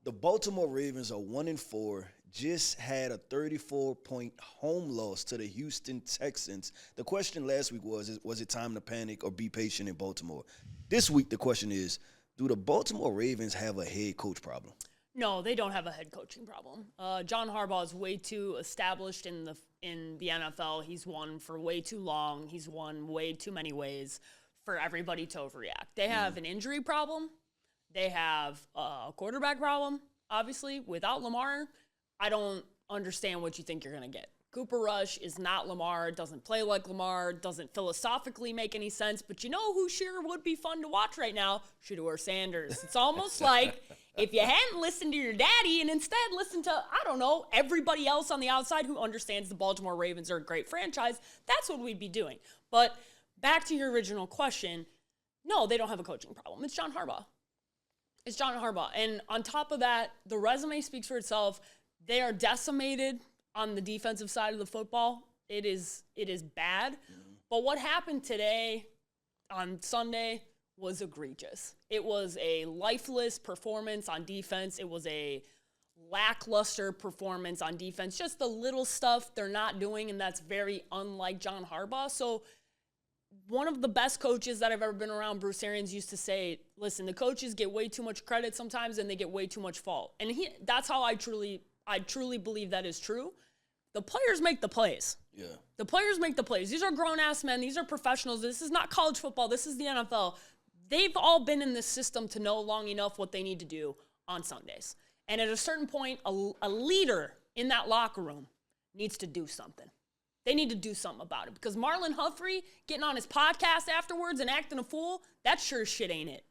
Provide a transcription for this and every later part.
The Baltimore Ravens are 1-4. Just had a 34-point home loss to the Houston Texans. The question last week was it time to panic or be patient in Baltimore? This week, the question is, do the Baltimore Ravens have a head coach problem? No, they don't have a head coaching problem. John Harbaugh is way too established in the NFL. He's won for way too long. He's won way too many ways for everybody to overreact. They have an injury problem. They have a quarterback problem, obviously. Without Lamar, I don't understand what you think you're going to get. Cooper Rush is not Lamar, doesn't play like Lamar, doesn't philosophically make any sense. But you know who sure would be fun to watch right now? Shedeur Sanders. It's almost like if you hadn't listened to your daddy and instead listened to, I don't know, everybody else on the outside who understands the Baltimore Ravens are a great franchise, that's what we'd be doing. But back to your original question, no, they don't have a coaching problem. It's John Harbaugh. It's John Harbaugh. And on top of that, the resume speaks for itself. They are decimated on the defensive side of the football. It is bad. But what happened today on Sunday was egregious. It was a lifeless performance on defense. It was a lackluster performance on defense. Just the little stuff they're not doing, and that's very unlike John Harbaugh. So one of the best coaches that I've ever been around, Bruce Arians, used to say, listen, the coaches get way too much credit sometimes and they get way too much fault. And that's how I truly believe that is true. The players make the plays. Yeah. The players make the plays. These are grown-ass men. These are professionals. This is not college football. This is the NFL. They've all been in this system to know long enough what they need to do on Sundays. And at a certain point, a leader in that locker room needs to do something. They need to do something about it because Marlon Humphrey getting on his podcast afterwards and acting a fool, that sure as shit ain't it.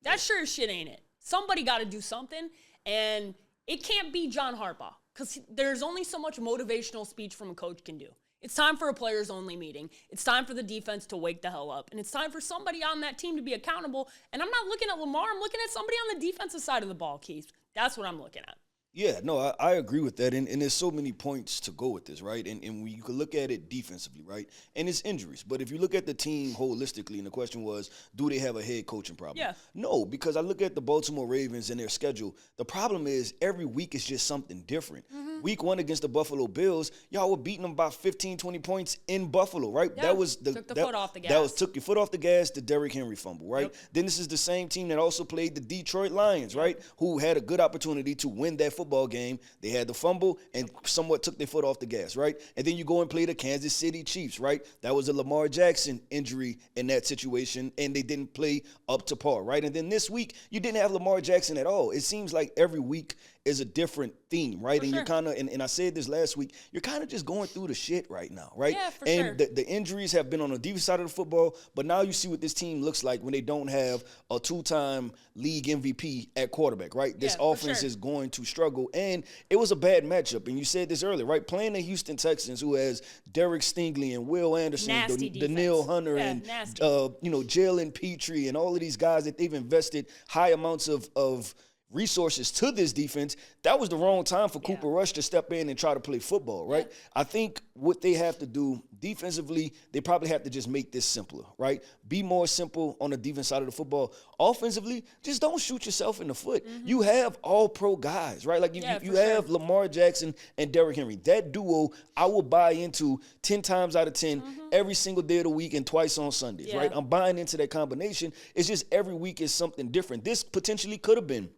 That sure as shit ain't it. Somebody got to do something, and it can't be John Harbaugh because there's only so much motivational speech from a coach can do. It's time for a players-only meeting. It's time for the defense to wake the hell up, and it's time for somebody on that team to be accountable. And I'm not looking at Lamar. I'm looking at somebody on the defensive side of the ball, Keith. That's what I'm looking at. Yeah, no, I agree with that, and there's so many points to go with this, right? And you can look at it defensively, right? And it's injuries. But if you look at the team holistically, and the question was, do they have a head coaching problem? Yeah. No, because I look at the Baltimore Ravens and their schedule. The problem is every week is just something different. Mm-hmm. Week 1 against the Buffalo Bills, y'all were beating them by 15, 20 points in Buffalo, right? Yeah, that was took the foot off the gas. That was took your foot off the gas, the Derrick Henry fumble, right? Yep. Then this is the same team that also played the Detroit Lions, right? Who had a good opportunity to win that football game. They had the fumble and somewhat took their foot off the gas, right? And then you go and play the Kansas City Chiefs, right? That was a Lamar Jackson injury in that situation, and they didn't play up to par, right? And then this week, you didn't have Lamar Jackson at all. It seems like every week is a different theme, right? For and sure. you're kind of, and I said this last week, you're kind of just going through the shit right now, right? Yeah, for and sure. the injuries have been on the defensive side of the football, but now you see what this team looks like when they don't have a 2-time league MVP at quarterback, right? This offense is going to struggle, and it was a bad matchup, and you said this earlier, right? Playing the Houston Texans, who has Derek Stingley and Will Anderson, Danielle Hunter, and Jalen Petrie, and all of these guys that they've invested high amounts of resources to this defense. That was the wrong time for Cooper Rush to step in and try to play football, right? Yeah. I think what they have to do defensively, they probably have to just make this simpler, right? Be more simple on the defense side of the football. Offensively, just don't shoot yourself in the foot. Mm-hmm. You have all pro guys, right? Like you have Lamar Jackson and Derrick Henry. That duo, I will buy into 10 times out of 10 every single day of the week and twice on Sundays, right? I'm buying into that combination. It's just every week is something different. This potentially could have been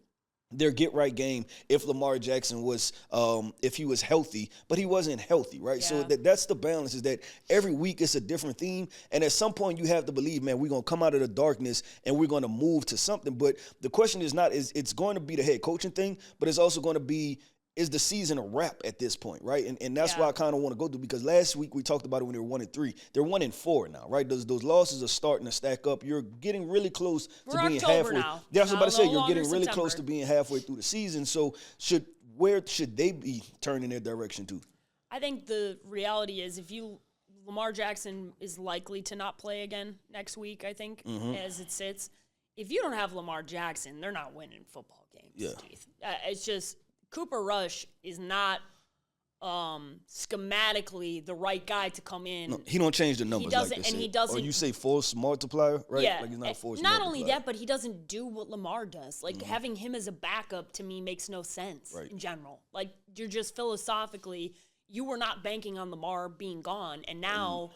their get-right game if Lamar Jackson was, if he was healthy, but he wasn't healthy, right? Yeah. So that's the balance, is that every week it's a different theme, and at some point you have to believe, man, we're going to come out of the darkness and we're going to move to something. But the question is not, it's going to be the head coaching thing, but it's also going to be, is the season a wrap at this point, right? And that's why I kind of want to go through, because last week we talked about it when they were 1-3. They're 1-4 now, right? Those losses are starting to stack up. You're getting really close to being halfway. Now. Yeah, I was about to say, you're getting really close to being halfway through the season. So where should they be turning their direction to? I think the reality is Lamar Jackson is likely to not play again next week, I think, as it sits. If you don't have Lamar Jackson, they're not winning football games, Keith. It's just Cooper Rush is not schematically the right guy to come in. No, he don't change the numbers. He doesn't. Or you say force multiplier, right? Yeah, like he's not a force not multiplier. only that, but he doesn't do what Lamar does. Like having him as a backup to me makes no sense in general. Like you're just philosophically, you were not banking on Lamar being gone, and now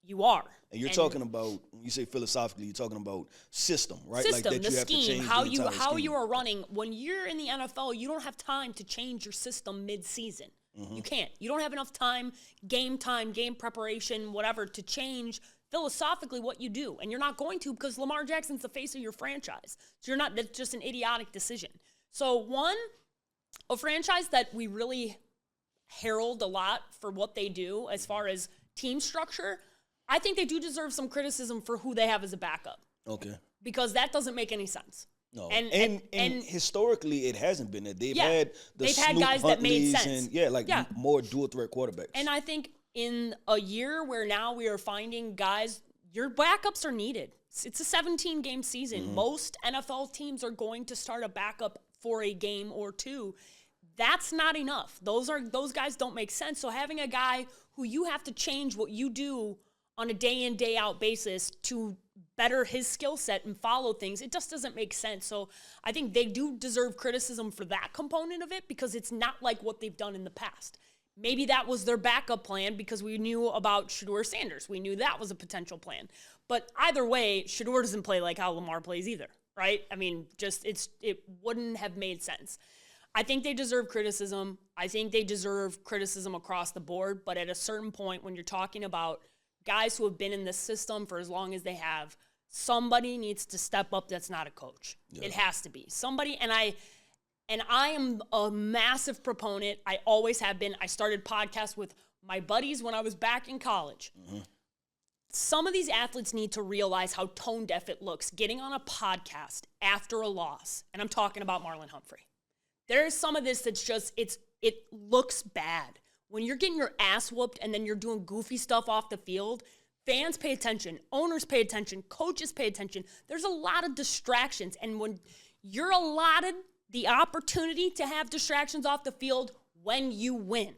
you are. And you're talking about, when you say philosophically, you're talking about system, right? System, like that the you have scheme, to change how the you entire scheme. are running. When you're in the NFL, you don't have time to change your system mid-season. You can't. You don't have enough time, game preparation, whatever, to change philosophically what you do. And you're not going to because Lamar Jackson's the face of your franchise. So that's just an idiotic decision. So one, a franchise that we really herald a lot for what they do as far as team structure, I think they do deserve some criticism for who they have as a backup. Okay. Because that doesn't make any sense. No, and historically it hasn't been that. They've had guys that made sense. And more dual threat quarterbacks. And I think in a year where now we are finding guys, your backups are needed. It's a 17-game season. Most NFL teams are going to start a backup for a game or two. That's not enough. Those guys don't make sense. So having a guy who you have to change what you do on a day in, day out basis to better his skill set and follow things, it just doesn't make sense. So I think they do deserve criticism for that component of it because it's not like what they've done in the past. Maybe that was their backup plan because we knew about Shedeur Sanders. We knew that was a potential plan. But either way, Shedeur doesn't play like how Lamar plays either, right? I mean, it wouldn't have made sense. I think they deserve criticism. I think they deserve criticism across the board. But at a certain point, when you're talking about guys who have been in this system for as long as they have, somebody needs to step up that's not a coach. Yeah. It has to be. Somebody, and I am a massive proponent. I always have been. I started podcasts with my buddies when I was back in college. Some of these athletes need to realize how tone deaf it looks getting on a podcast after a loss. And I'm talking about Marlon Humphrey. There's some of this that's just, it looks bad. When you're getting your ass whooped and then you're doing goofy stuff off the field, fans pay attention, owners pay attention, coaches pay attention. There's a lot of distractions. And when you're allotted the opportunity to have distractions off the field when you win.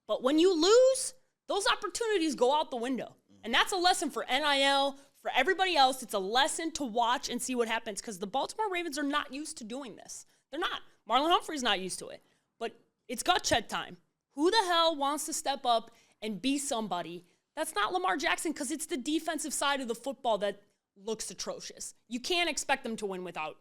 But when you lose, those opportunities go out the window. And that's a lesson for NIL, for everybody else. It's a lesson to watch and see what happens because the Baltimore Ravens are not used to doing this. They're not. Marlon Humphrey's not used to it. But it's gut check time. Who the hell wants to step up and be somebody? That's not Lamar Jackson because it's the defensive side of the football that looks atrocious. You can't expect them to win without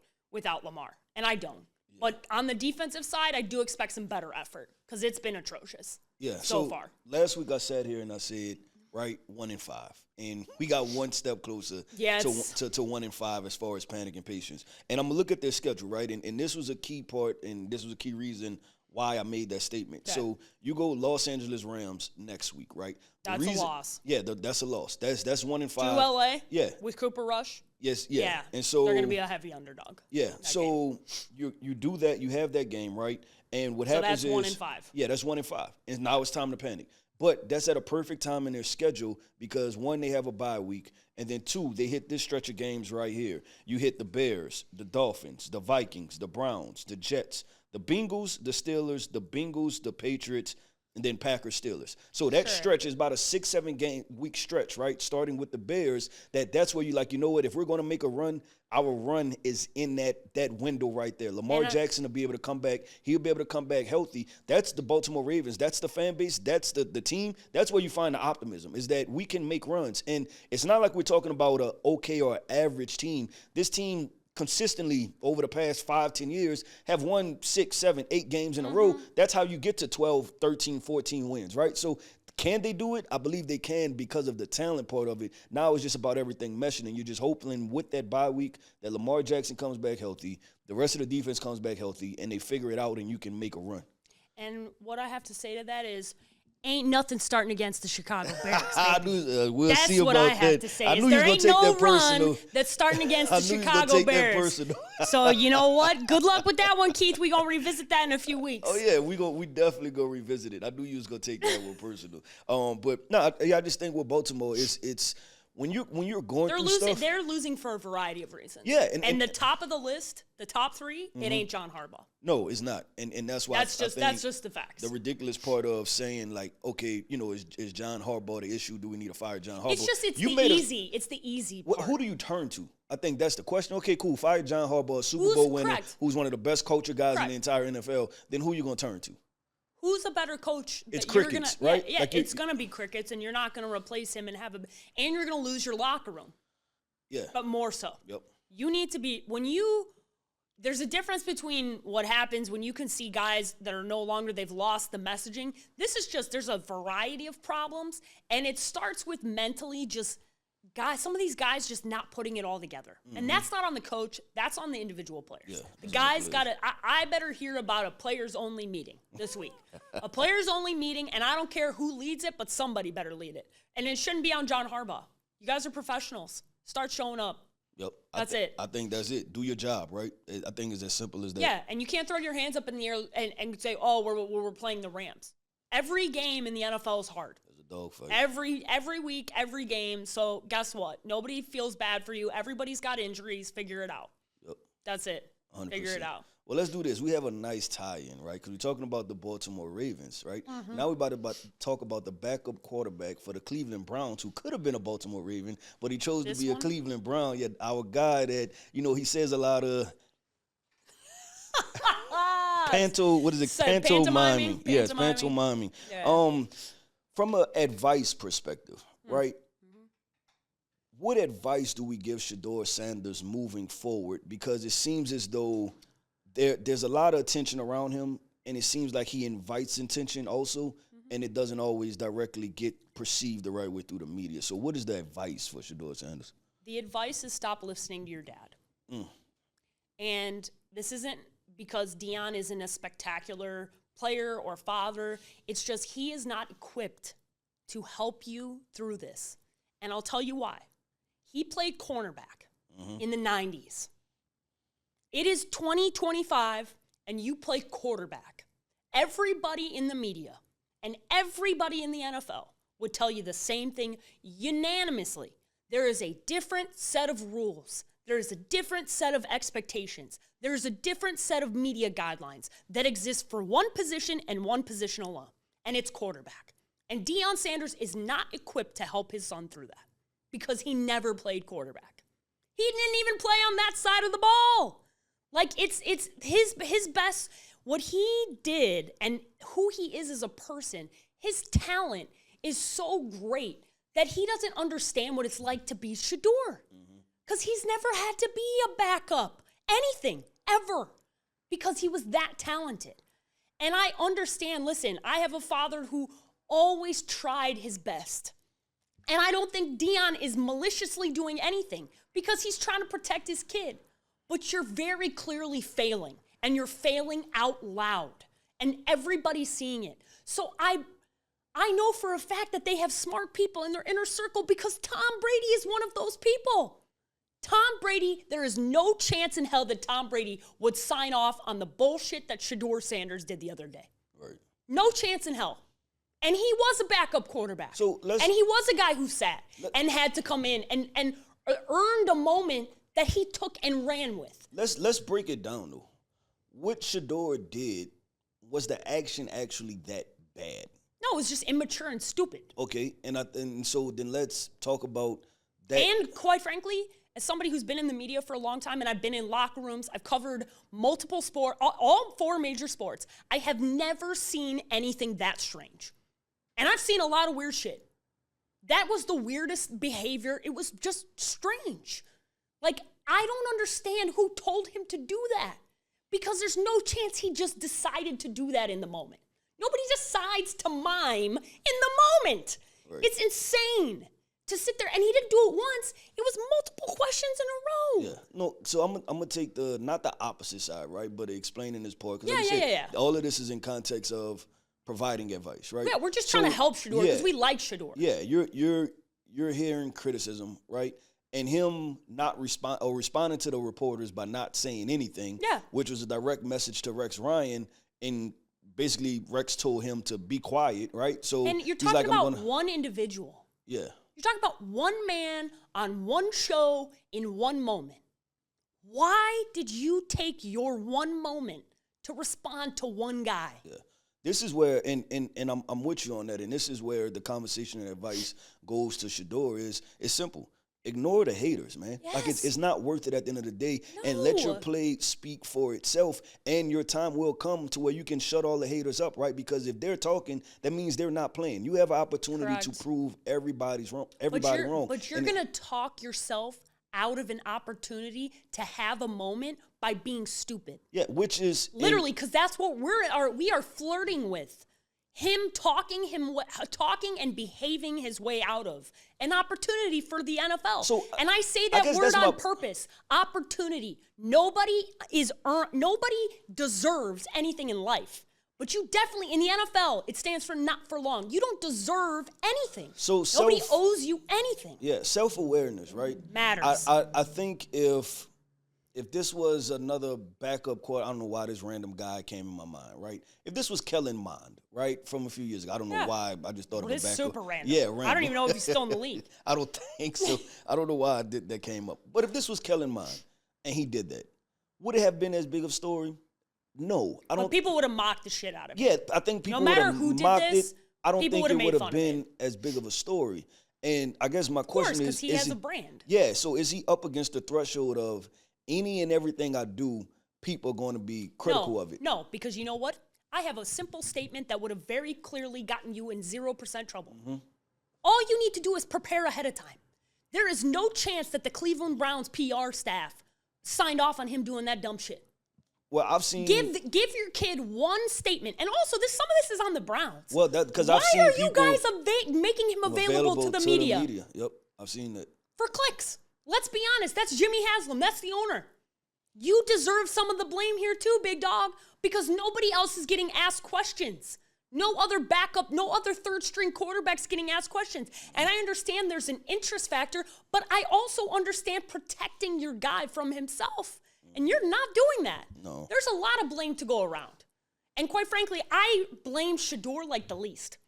Lamar, and I don't. Yeah. But on the defensive side, I do expect some better effort because it's been atrocious so far. Last week I sat here and I said, 1-5. And we got one step closer to 1-5 as far as panic and patience. And I'm going to look at their schedule, right? And this was a key part, and this was a key reason why I made that statement. Okay. So you go Los Angeles Rams next week, right? That's a loss. Yeah, that's a loss. That's 1-5. To LA? Yeah. With Cooper Rush? Yes, yeah. Yeah. And so they're going to be a heavy underdog. Yeah. So you do that, you have that game, right? And what happens is that's 1-5. Yeah, that's 1-5. And now it's time to panic. But that's at a perfect time in their schedule because, one, they have a bye week, and then, two, they hit this stretch of games right here. You hit the Bears, the Dolphins, the Vikings, the Browns, the Jets, the Bengals, the Steelers, the Bengals, the Patriots, and then Packers, Steelers. So that stretch is about a 6-7 game week stretch, right? Starting with the Bears, that's where you like, you know what, if we're going to make a run, our run is in that window right there. Lamar Jackson will be able to come back. He'll be able to come back healthy. That's the Baltimore Ravens. That's the fan base. That's the team. That's where you find the optimism, is that we can make runs. And it's not like we're talking about a okay or average team. This team consistently over the past 5-10 years have won 6, 7, 8 games in a row. That's how you get to 12, 13, 14 wins, right? So can they do it? I believe they can because of the talent part of it. Now it's just about everything meshing, and you're just hoping with that bye week that Lamar Jackson comes back healthy, the rest of the defense comes back healthy, and they figure it out and you can make a run. And what I have to say to that is, ain't nothing starting against the Chicago Bears. We'll see about what I have to say. Is there ain't no run that's starting against the Chicago Bears. So you know what? Good luck with that one, Keith. We're going to revisit that in a few weeks. Oh, yeah. We definitely going to revisit it. I knew you was going to take that one personal. But, no, I just think with Baltimore, it's when you're going they're through losing. stuff, They're losing for a variety of reasons. Yeah, and the top of the list, the top three, it ain't John Harbaugh. no, it's not, and that's why That's just the facts. The ridiculous part of saying like, okay, is John Harbaugh the issue? Do we need to fire John Harbaugh? It's the easy part. Who do you turn to? I think that's the question. Okay, cool. Fire John Harbaugh, Super Bowl winner, who's one of the best culture guys in the entire NFL. Then who you gonna turn to? Who's a better coach? It's crickets, right? Yeah, like it's gonna be crickets, and you're not gonna replace him and you're gonna lose your locker room. Yeah, but more so. Yep. You need to be There's a difference between what happens when you can see guys that are no longer, they've lost the messaging. There's a variety of problems, and it starts with mentally some of these guys just not putting it all together. And that's not on the coach, that's on the individual players. Yeah, the guys I better hear about a players-only meeting this week. A players-only meeting, and I don't care who leads it, but somebody better lead it. And it shouldn't be on John Harbaugh. You guys are professionals. Start showing up. Yep. That's it. I think that's it. Do your job, right? I think it's as simple as that. Yeah, and you can't throw your hands up in the air and say, oh, we're playing the Rams. Every game in the NFL is hard. It's a dogfight. Every week, every game. So guess what? Nobody feels bad for you. Everybody's got injuries. Figure it out. Yep. That's it. 100%. Figure it out. Well, let's do this. We have a nice tie-in, right? Because we're talking about the Baltimore Ravens, right? Mm-hmm. Now we're about to talk about the backup quarterback for the Cleveland Browns, who could have been a Baltimore Raven, but he chose to be a Cleveland Brown. Yet our guy that, he says a lot of pantomiming. Yes, pantomiming. Yeah. From an advice perspective, right? Mm-hmm. What advice do we give Shedeur Sanders moving forward? Because it seems as though there's a lot of attention around him, and it seems like he invites attention also, and it doesn't always directly get perceived the right way through the media. So what is the advice for Shedeur Sanders? The advice is stop listening to your dad. And this isn't because Deion isn't a spectacular player or father. It's just he is not equipped to help you through this. And I'll tell you why. He played cornerback in the 90s. It is 2025, and you play quarterback. Everybody in the media and everybody in the NFL would tell you the same thing unanimously. There is a different set of rules. There is a different set of expectations. There is a different set of media guidelines that exist for one position and one position alone, and it's quarterback. And Deion Sanders is not equipped to help his son through that because he never played quarterback. He didn't even play on that side of the ball. Like, it's his best, what he did and who he is as a person, his talent is so great that he doesn't understand what it's like to be Shedeur. Because he's never had to be a backup, anything, ever, because he was that talented. And I understand, listen, I have a father who always tried his best. And I don't think Deion is maliciously doing anything because he's trying to protect his kid. But you're very clearly failing, and you're failing out loud, and everybody's seeing it. So I know for a fact that they have smart people in their inner circle because Tom Brady is one of those people. Tom Brady, there is no chance in hell that Tom Brady would sign off on the bullshit that Shedeur Sanders did the other day. Right. No chance in hell. And he was a backup quarterback. And he was a guy who sat and had to come in and earned a moment that he took and ran with. Let's break it down, though. What Shedeur did, was the action actually that bad? No, it was just immature and stupid. Okay, and so then let's talk about that. And quite frankly, as somebody who's been in the media for a long time, and I've been in locker rooms, I've covered multiple sports, all four major sports, I have never seen anything that strange. And I've seen a lot of weird shit. That was the weirdest behavior. It was just strange. Like, I don't understand who told him to do that because there's no chance he just decided to do that in the moment. Nobody decides to mime in the moment. Right. It's insane to sit there, and he didn't do it once. It was multiple questions in a row. Yeah. No, so I'm going to take not the opposite side, right, but explaining this part. Yeah. All of this is in context of providing advice, right? Yeah, we're just trying to help Shedeur because we like Shedeur. Yeah, you're hearing criticism, right? And him not responding to the reporters by not saying anything, which was a direct message to Rex Ryan, and basically Rex told him to be quiet, right? So and you're talking about one individual. Yeah. You're talking about one man on one show in one moment. Why did you take your one moment to respond to one guy? Yeah. This is where, and I'm with you on that, and this is where the conversation and advice goes to Shedeur is, it's simple. Ignore the haters, man. Yes. Like, it's not worth it at the end of the day. No. And let your play speak for itself, and your time will come to where you can shut all the haters up, right? Because if they're talking, that means they're not playing. You have an opportunity to prove everybody wrong. But you're going to talk yourself out of an opportunity to have a moment by being stupid. Yeah, which is literally, because that's what we are flirting with. Him talking and behaving his way out of an opportunity for the NFL. So, and I say that word on purpose. Opportunity. Nobody deserves anything in life. But you definitely, in the NFL, it stands for not for long. You don't deserve anything. So nobody owes you anything. Yeah, self-awareness, right? Matters. I think if this was another backup quarterback, I don't know why this random guy came in my mind, right? If this was Kellen Mond, right, from a few years ago, I don't know why, I just thought of a backup. It's super random. Yeah, random. I don't even know if he's still in the league. I don't think so. I don't know why that came up. But if this was Kellen Mond and he did that, would it have been as big of a story? No. But people would have mocked the shit out of it. Yeah, I think people would have mocked it. I don't think it would have been as big of a story. And I guess my question is, because he has a brand. Yeah, so is he up against the threshold of any and everything I do, people are going to be critical of it? No, because you know what? I have a simple statement that would have very clearly gotten you in 0% trouble. Mm-hmm. All you need to do is prepare ahead of time. There is no chance that the Cleveland Browns PR staff signed off on him doing that dumb shit. Well, I've seen give your kid one statement, and also some of this is on the Browns. Well, because I've seen why are you guys making him available to the media? Yep, I've seen that for clicks. Let's be honest. That's Jimmy Haslam. That's the owner. You deserve some of the blame here too, big dog, because nobody else is getting asked questions. No other backup, no other third-string quarterbacks getting asked questions. And I understand there's an interest factor, but I also understand protecting your guy from himself. And you're not doing that. No. There's a lot of blame to go around. And quite frankly, I blame Shedeur like the least.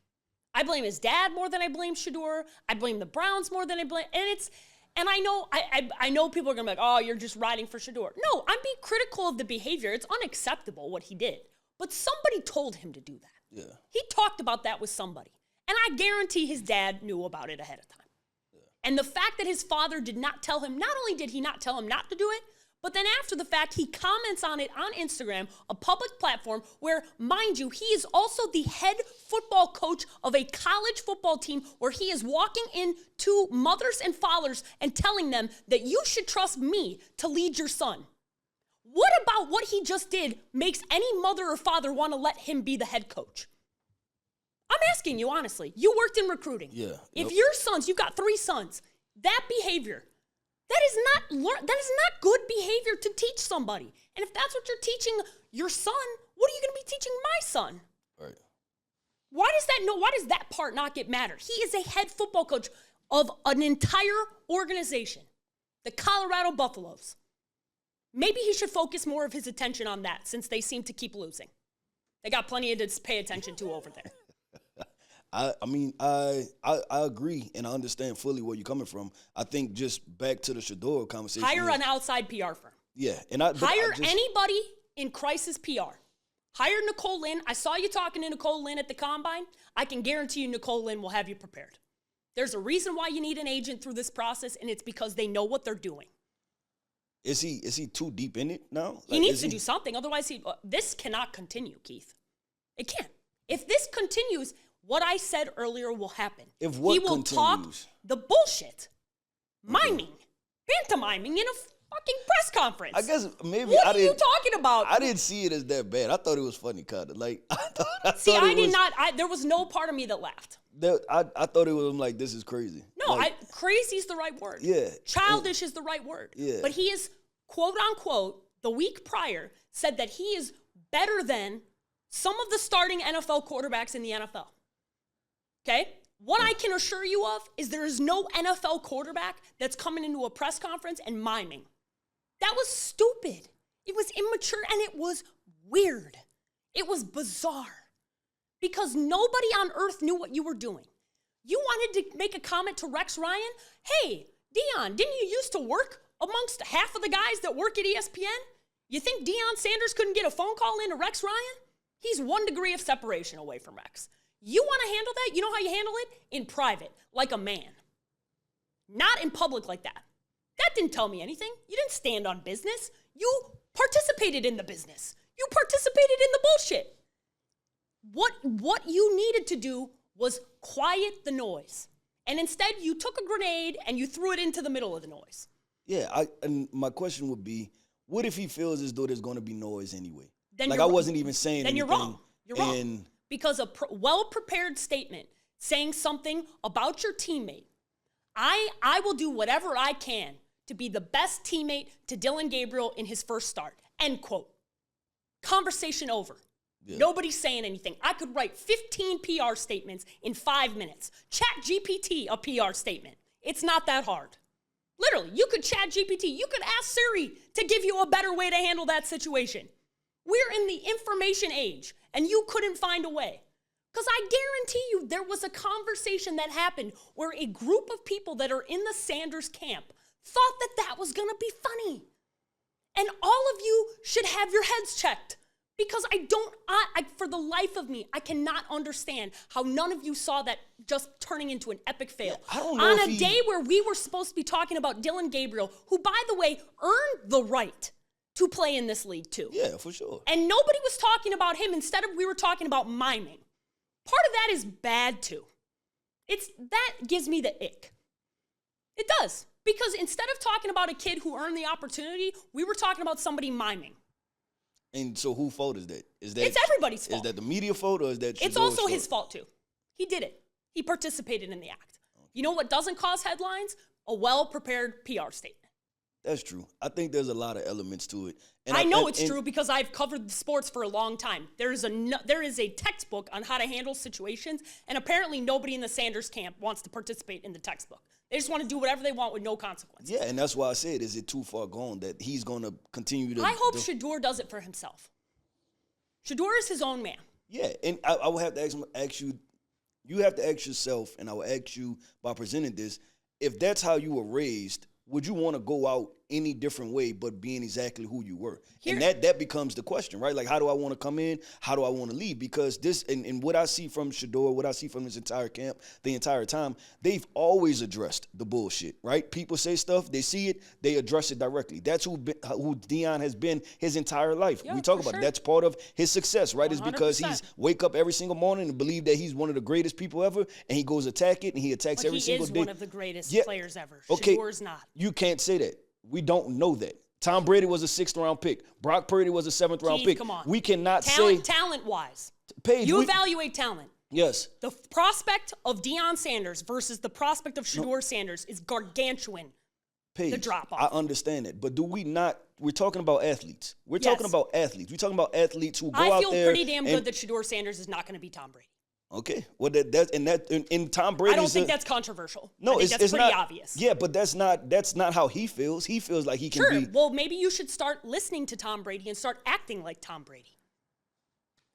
I blame his dad more than I blame Shedeur. I blame the Browns more than I blame. And I know people are going to be like, oh, you're just riding for Shedeur. No, I'm being critical of the behavior. It's unacceptable what he did. But somebody told him to do that. Yeah. He talked about that with somebody. And I guarantee his dad knew about it ahead of time. Yeah. And the fact that his father did not tell him, not only did he not tell him not to do it, but then after the fact, he comments on it on Instagram, a public platform where, mind you, he is also the head football coach of a college football team where he is walking into mothers and fathers and telling them that you should trust me to lead your son. What about what he just did makes any mother or father want to let him be the head coach? I'm asking you honestly. You worked in recruiting. Yeah. If your sons, you've got 3 sons, that behavior, that is not good behavior to teach somebody. And if that's what you're teaching your son, what are you going to be teaching my son? Right. Why does that part not get mattered? He is a head football coach of an entire organization, the Colorado Buffaloes. Maybe he should focus more of his attention on that since they seem to keep losing. They got plenty to pay attention to over there. I agree, and I understand fully where you're coming from. I think just back to the Shedeur conversation. Hire an outside PR firm. Yeah. Hire anybody in crisis PR. Hire Nicole Lynn. I saw you talking to Nicole Lynn at the Combine. I can guarantee you Nicole Lynn will have you prepared. There's a reason why you need an agent through this process, and it's because they know what they're doing. Is he too deep in it now? He needs to do something. Otherwise, this cannot continue, Keith. It can't. If this continues, what I said earlier will happen. He will talk the bullshit, pantomiming in a fucking press conference. I guess maybe what are you talking about? I didn't see it as that bad. I thought it was funny, kind of. Like there was no part of me that laughed. I thought it was like, this is crazy. No, crazy is the right word. Yeah. Childish is the right word. Yeah. But he is, quote unquote, the week prior said that he is better than some of the starting NFL quarterbacks in the NFL. Okay? What I can assure you of is there is no NFL quarterback that's coming into a press conference and miming. That was stupid. It was immature and it was weird. It was bizarre. Because nobody on earth knew what you were doing. You wanted to make a comment to Rex Ryan? Hey, Deion, didn't you used to work amongst half of the guys that work at ESPN? You think Deion Sanders couldn't get a phone call in to Rex Ryan? He's 1 degree of separation away from Rex. You want to handle that? You know how you handle it? In private, like a man. Not in public like that. That didn't tell me anything. You didn't stand on business. You participated in the business. You participated in the bullshit. What you needed to do was quiet the noise. And instead, you took a grenade and you threw it into the middle of the noise. Yeah, and my question would be, what if he feels as though there's going to be noise anyway? Then I wasn't even saying then anything. You're wrong. You're wrong. Because a well-prepared statement saying something about your teammate, I will do whatever I can to be the best teammate to Dillon Gabriel in his first start. End quote. Conversation over. Yeah. Nobody's saying anything. I could write 15 PR statements in 5 minutes. Chat GPT a PR statement. It's not that hard. Literally, you could chat GPT. You could ask Siri to give you a better way to handle that situation. We're in the information age, and you couldn't find a way. Because I guarantee you there was a conversation that happened where a group of people that are in the Sanders camp thought that that was going to be funny. And all of you should have your heads checked. Because for the life of me, I cannot understand how none of you saw that just turning into an epic fail. Yeah, I don't know on a day where we were supposed to be talking about Dillon Gabriel, who, by the way, earned the right to play in this league too. Yeah, for sure. And nobody was talking about him. Instead of, we were talking about miming. Part of that is bad too. That gives me the ick. It does. Because instead of talking about a kid who earned the opportunity, we were talking about somebody miming. And so whose fault is that? It's everybody's fault. Is that the media fault or is that It's also his fault too. He did it. He participated in the act. You know what doesn't cause headlines? A well-prepared PR statement. That's true. I think there's a lot of elements to it. And I know it's true because I've covered the sports for a long time. There is a textbook on how to handle situations, and apparently nobody in the Sanders camp wants to participate in the textbook. They just want to do whatever they want with no consequences. Yeah, and that's why I said, is it too far gone that he's going to continue to... I hope Shedeur does it for himself. Shedeur is his own man. Yeah, and I will have to ask you, you have to ask yourself, and I will ask you by presenting this, if that's how you were raised, would you want to go out any different way but being exactly who you were? And that becomes the question, right? Like, how do I want to come in? How do I want to leave? Because this, and what I see from Shedeur, what I see from this entire camp, the entire time, they've always addressed the bullshit, right? People say stuff, they see it, they address it directly. That's who Deion has been his entire life. We talk about it. That's part of his success, right? 100%. Is because he's wake up every single morning and believe that he's one of the greatest people ever, and he goes attack it, and he attacks every single day. He is one of the greatest players ever. Okay. Shedeur's not. You can't say that. We don't know that. Tom Brady was a 6th-round pick. Brock Purdy was a 7th-round pick. Come on. We cannot say... Talent-wise. Paige, you evaluate talent. Yes. The prospect of Deion Sanders versus the prospect of Shedeur Sanders is gargantuan. Paige, the drop-off. I understand that. But do we not... We're talking about athletes. We're talking about athletes. We're talking about athletes who go out there... I feel pretty damn good that Shedeur Sanders is not going to be Tom Brady. Okay, well and Tom Brady. I don't think that's controversial. No, I think that's pretty obvious. Yeah, but that's not how he feels. He feels like he can be. Well, maybe you should start listening to Tom Brady and start acting like Tom Brady.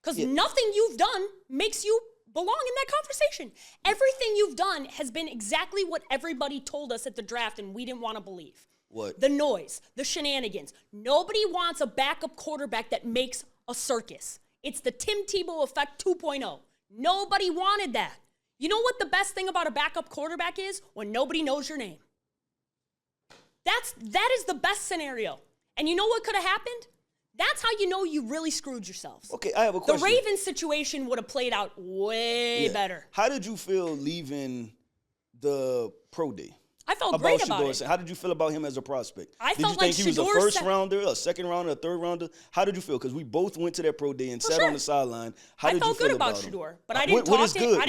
Because nothing you've done makes you belong in that conversation. Everything you've done has been exactly what everybody told us at the draft, and we didn't want to believe. What? The noise, the shenanigans. Nobody wants a backup quarterback that makes a circus. It's the Tim Tebow effect 2.0. Nobody wanted that. You know what the best thing about a backup quarterback is? When nobody knows your name. That is the best scenario. And you know what could have happened? That's how you know you really screwed yourselves. Okay, I have a question. The Ravens situation would have played out way better. How did you feel leaving the pro day? I felt great about it. How did you feel about him as a prospect? I did felt you think he was a Shedeur first rounder, a second rounder, a third rounder? How did you feel? Because we both went to that pro day and sat on the sideline. How did you feel good about Shedeur, but I didn't talk to him. I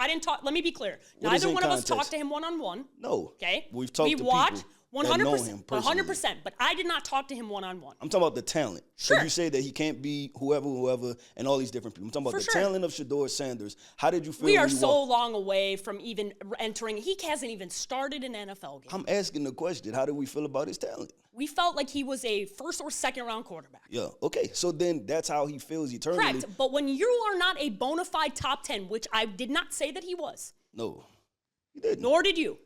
didn't talk. Let me be clear. Neither one of us talked to him one-on-one. No. Okay. We've talked to people. that know him personally. 100%. But I did not talk to him one-on-one. I'm talking about the talent. Sure. So you say that he can't be whoever, and all these different people. I'm talking about talent of Shedeur Sanders. How did you feel? We are so long away from even entering. He hasn't even started an NFL game. I'm asking the question. How do we feel about his talent? We felt like he was a first or second round quarterback. Yeah. Okay. So then that's how he feels eternally. Correct. But when you are not a bona fide top 10, which I did not say that he was. No, he didn't. Nor did you.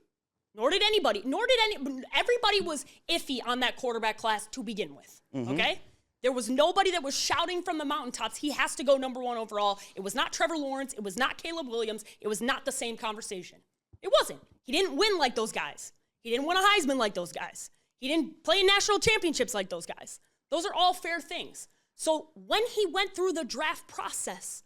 Nor did anybody. Everybody was iffy on that quarterback class to begin with. Okay? There was nobody that was shouting from the mountaintops, he has to go number 1 overall. It was not Trevor Lawrence. It was not Caleb Williams. It was not the same conversation. It wasn't. He didn't win like those guys. He didn't win a Heisman like those guys. He didn't play in national championships like those guys. Those are all fair things. So when he went through the draft process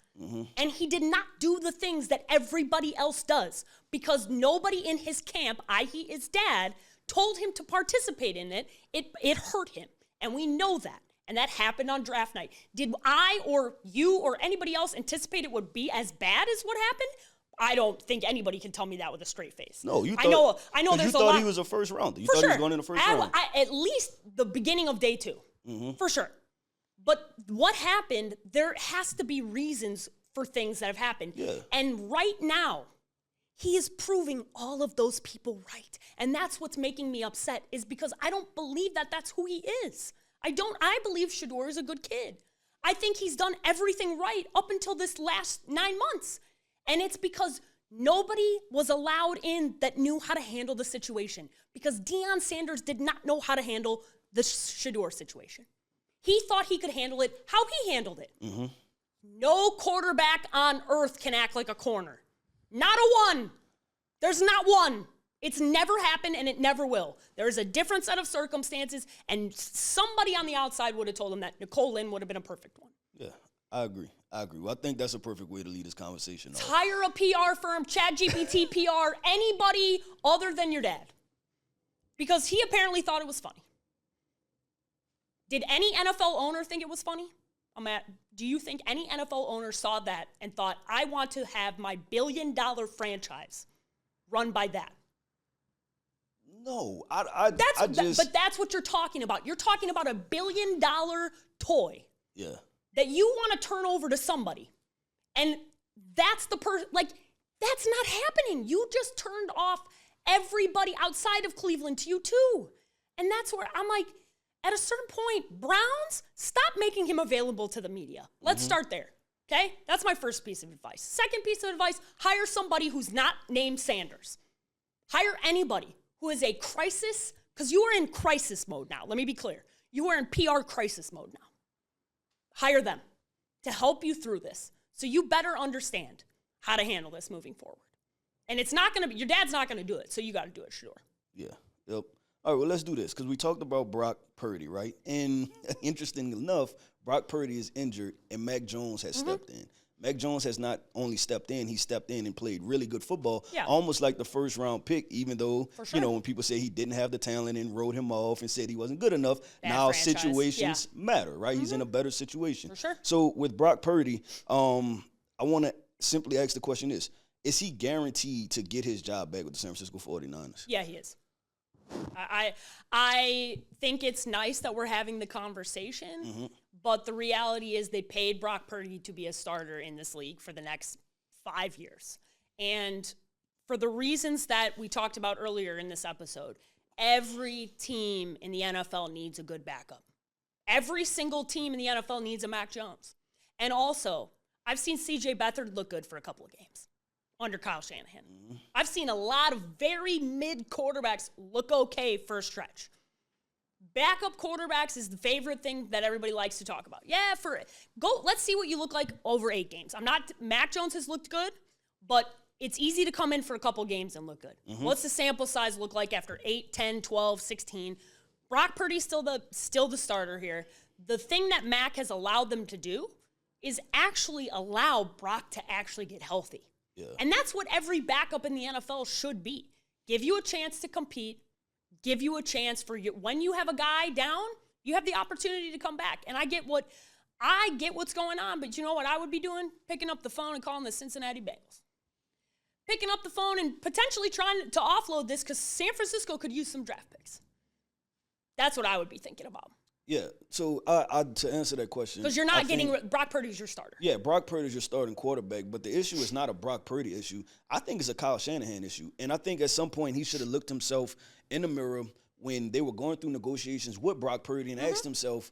and he did not do the things that everybody else does because nobody in his camp, i.e. his dad, told him to participate in it, it hurt him. And we know that. And that happened on draft night. Did I or you or anybody else anticipate it would be as bad as what happened? I don't think anybody can tell me that with a straight face. No, you thought, I know there's you a lot. thought he was a first rounder. You thought he was going in the first round. At least the beginning of day 2, for sure. But what happened, there has to be reasons for things that have happened. Yeah. And right now, he is proving all of those people right. And that's what's making me upset is because I don't believe that that's who he is. I believe Shedeur is a good kid. I think he's done everything right up until this last 9 months. And it's because nobody was allowed in that knew how to handle the situation. Because Deion Sanders did not know how to handle the Shedeur situation. He thought he could handle it how he handled it. No quarterback on earth can act like a corner. Not a one. There's not one. It's never happened, and it never will. There is a different set of circumstances, and somebody on the outside would have told him that Nicole Lynn would have been a perfect one. Yeah, I agree. Well, I think that's a perfect way to lead this conversation off. Hire a PR firm, ChatGPT PR, anybody other than your dad. Because he apparently thought it was funny. Did any NFL owner think it was funny? Do you think any NFL owner saw that and thought, I want to have my billion-dollar franchise run by that? No, but that's what you're talking about. You're talking about a $1 billion toy. Yeah. That you want to turn over to somebody. And that's that's not happening. You just turned off everybody outside of Cleveland to you too. And that's where I'm like, at a certain point, Browns, stop making him available to the media. Let's start there, okay? That's my first piece of advice. Second piece of advice, hire somebody who's not named Sanders. Hire anybody who is a crisis, because you are in crisis mode now. Let me be clear. You are in PR crisis mode now. Hire them to help you through this. So you better understand how to handle this moving forward. And it's not going to be, your dad's not going to do it, so you got to do it, Shedeur. Yeah, yep. All right, well, let's do this, because we talked about Brock Purdy, right? And interestingly enough, Brock Purdy is injured, and Mac Jones has stepped in. Mac Jones has not only stepped in, he stepped in and played really good football, almost like the first-round pick, even though, when people say he didn't have the talent and wrote him off and said he wasn't good enough, now situations matter, right? He's in a better situation. For sure. So with Brock Purdy, I want to simply ask the question is he guaranteed to get his job back with the San Francisco 49ers? Yeah, he is. I think it's nice that we're having the conversation, but the reality is they paid Brock Purdy to be a starter in this league for the next 5 years. And for the reasons that we talked about earlier in this episode, every team in the NFL needs a good backup. Every single team in the NFL needs a Mac Jones. And also, I've seen C.J. Beathard look good for a couple of games under Kyle Shanahan. I've seen a lot of very mid quarterbacks look okay for a stretch. Backup quarterbacks is the favorite thing that everybody likes to talk about. Yeah, let's see what you look like over 8 games. Mac Jones has looked good, but it's easy to come in for a couple games and look good. What's the sample size look like after 8, 10, 12, 16? Brock Purdy's still the starter here. The thing that Mac has allowed them to do is actually allow Brock to actually get healthy. Yeah. And that's what every backup in the NFL should be. Give you a chance to compete. Give you a chance for you. When you have a guy down, you have the opportunity to come back. And I get what's going on, but you know what I would be doing? Picking up the phone and calling the Cincinnati Bengals. Picking up the phone and potentially trying to offload this because San Francisco could use some draft picks. That's what I would be thinking about. Yeah, so I to answer that question. Because you're not Brock Purdy's your starter. Yeah, Brock Purdy's your starting quarterback, but the issue is not a Brock Purdy issue. I think it's a Kyle Shanahan issue. And I think at some point he should have looked himself in the mirror when they were going through negotiations with Brock Purdy and asked himself,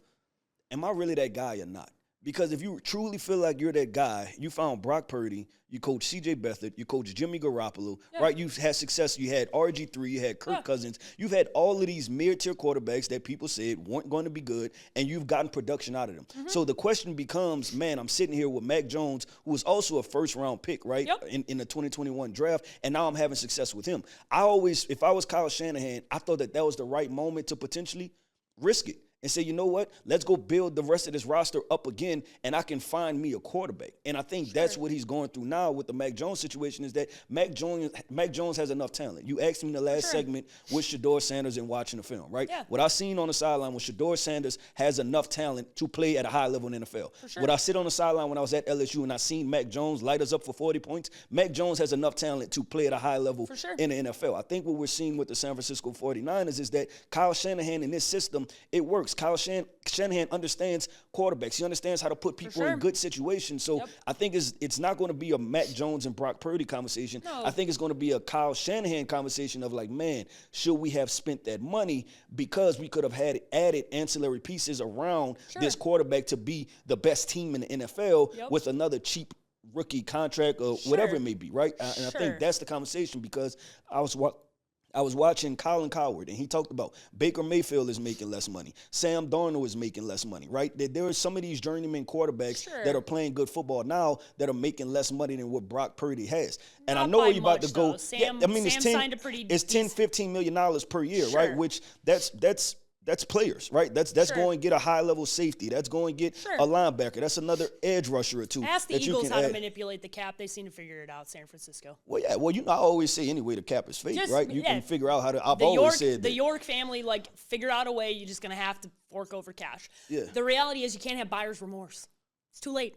am I really that guy or not? Because if you truly feel like you're that guy, you found Brock Purdy, you coach C.J. Beathard, you coach Jimmy Garoppolo, right? You've had success. You had RG3, you had Kirk Cousins. You've had all of these mid-tier quarterbacks that people said weren't going to be good, and you've gotten production out of them. So the question becomes, man, I'm sitting here with Mac Jones, who was also a first-round pick, right, in the 2021 draft, and now I'm having success with him. If I was Kyle Shanahan, I thought that was the right moment to potentially risk it and say, you know what, let's go build the rest of this roster up again, and I can find me a quarterback. And I think that's what he's going through now with the Mac Jones situation, is that Mac Jones has enough talent. You asked me in the last segment with Shedeur Sanders and watching the film, right? Yeah. What I seen on the sideline was Shedeur Sanders has enough talent to play at a high level in the NFL. What I sit on the sideline when I was at LSU and I seen Mac Jones light us up for 40 points, Mac Jones has enough talent to play at a high level in the NFL. I think what we're seeing with the San Francisco 49ers is that Kyle Shanahan in this system, it works. Kyle Shanahan understands quarterbacks. He understands how to put people in good situations. So I think it's not going to be a Mac Jones and Brock Purdy conversation. No. I think it's going to be a Kyle Shanahan conversation of like, man, should we have spent that money because we could have had added ancillary pieces around this quarterback to be the best team in the NFL with another cheap rookie contract or whatever it may be, right? And I think that's the conversation, because I was watching Colin Cowherd, and he talked about Baker Mayfield is making less money. Sam Darnold is making less money, right? There are some of these journeyman quarterbacks that are playing good football now that are making less money than what Brock Purdy has. And not I know where you're about much, to go. Though. Sam signed a pretty it's $10-15 million per year, right? Which that's players, right? That's going to get a high-level safety. That's going to get a linebacker. That's another edge rusher or two. Ask the Eagles how to manipulate the cap. They seem to figure it out, San Francisco. Well, yeah. Well, I always say anyway the cap is fake, right? You can figure out how to – I've always said that. The York family, figure out a way. You're just going to have to fork over cash. Yeah. The reality is you can't have buyer's remorse. It's too late.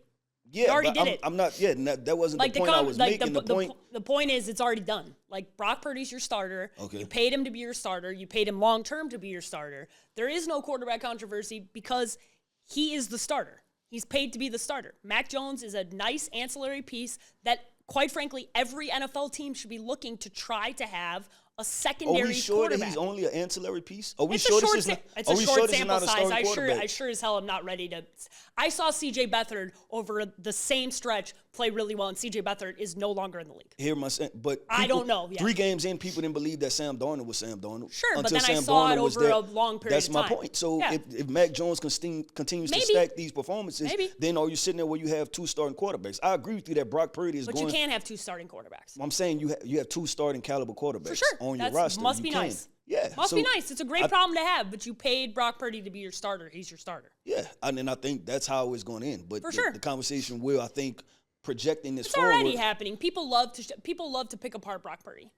Yeah, you already did it. I'm not. Yeah, that wasn't the point I was making. The point is, it's already done. Brock Purdy's your starter. Okay. You paid him to be your starter. You paid him long term to be your starter. There is no quarterback controversy because he is the starter. He's paid to be the starter. Mac Jones is a nice ancillary piece that, quite frankly, every NFL team should be looking to try to have a secondary quarterback. Are we sure that he's only an ancillary piece? Are we it's sure a short, this is not, it's a short sample size. I sure as hell am not ready to. I saw C.J. Beathard over the same stretch play really well, and C.J. Beathard is no longer in the league. But I don't know. Yeah. 3 games in, people didn't believe that Sam Darnold was Sam Darnold. Sure, but then I saw it over a long period of time. That's my point. So if Mac Jones continues to stack these performances, then are you sitting there where you have 2 starting quarterbacks? I agree with you that Brock Purdy is But you can't have 2 starting quarterbacks. I'm saying you have 2 starting caliber quarterbacks on your roster. Must be nice. Yeah. Must be nice. It's a great problem to have, but you paid Brock Purdy to be your starter. He's your starter. Yeah, and I think that's how it's going to end. But the conversation will, I think, projecting this forward. It's already happening. People love to pick apart Brock Purdy.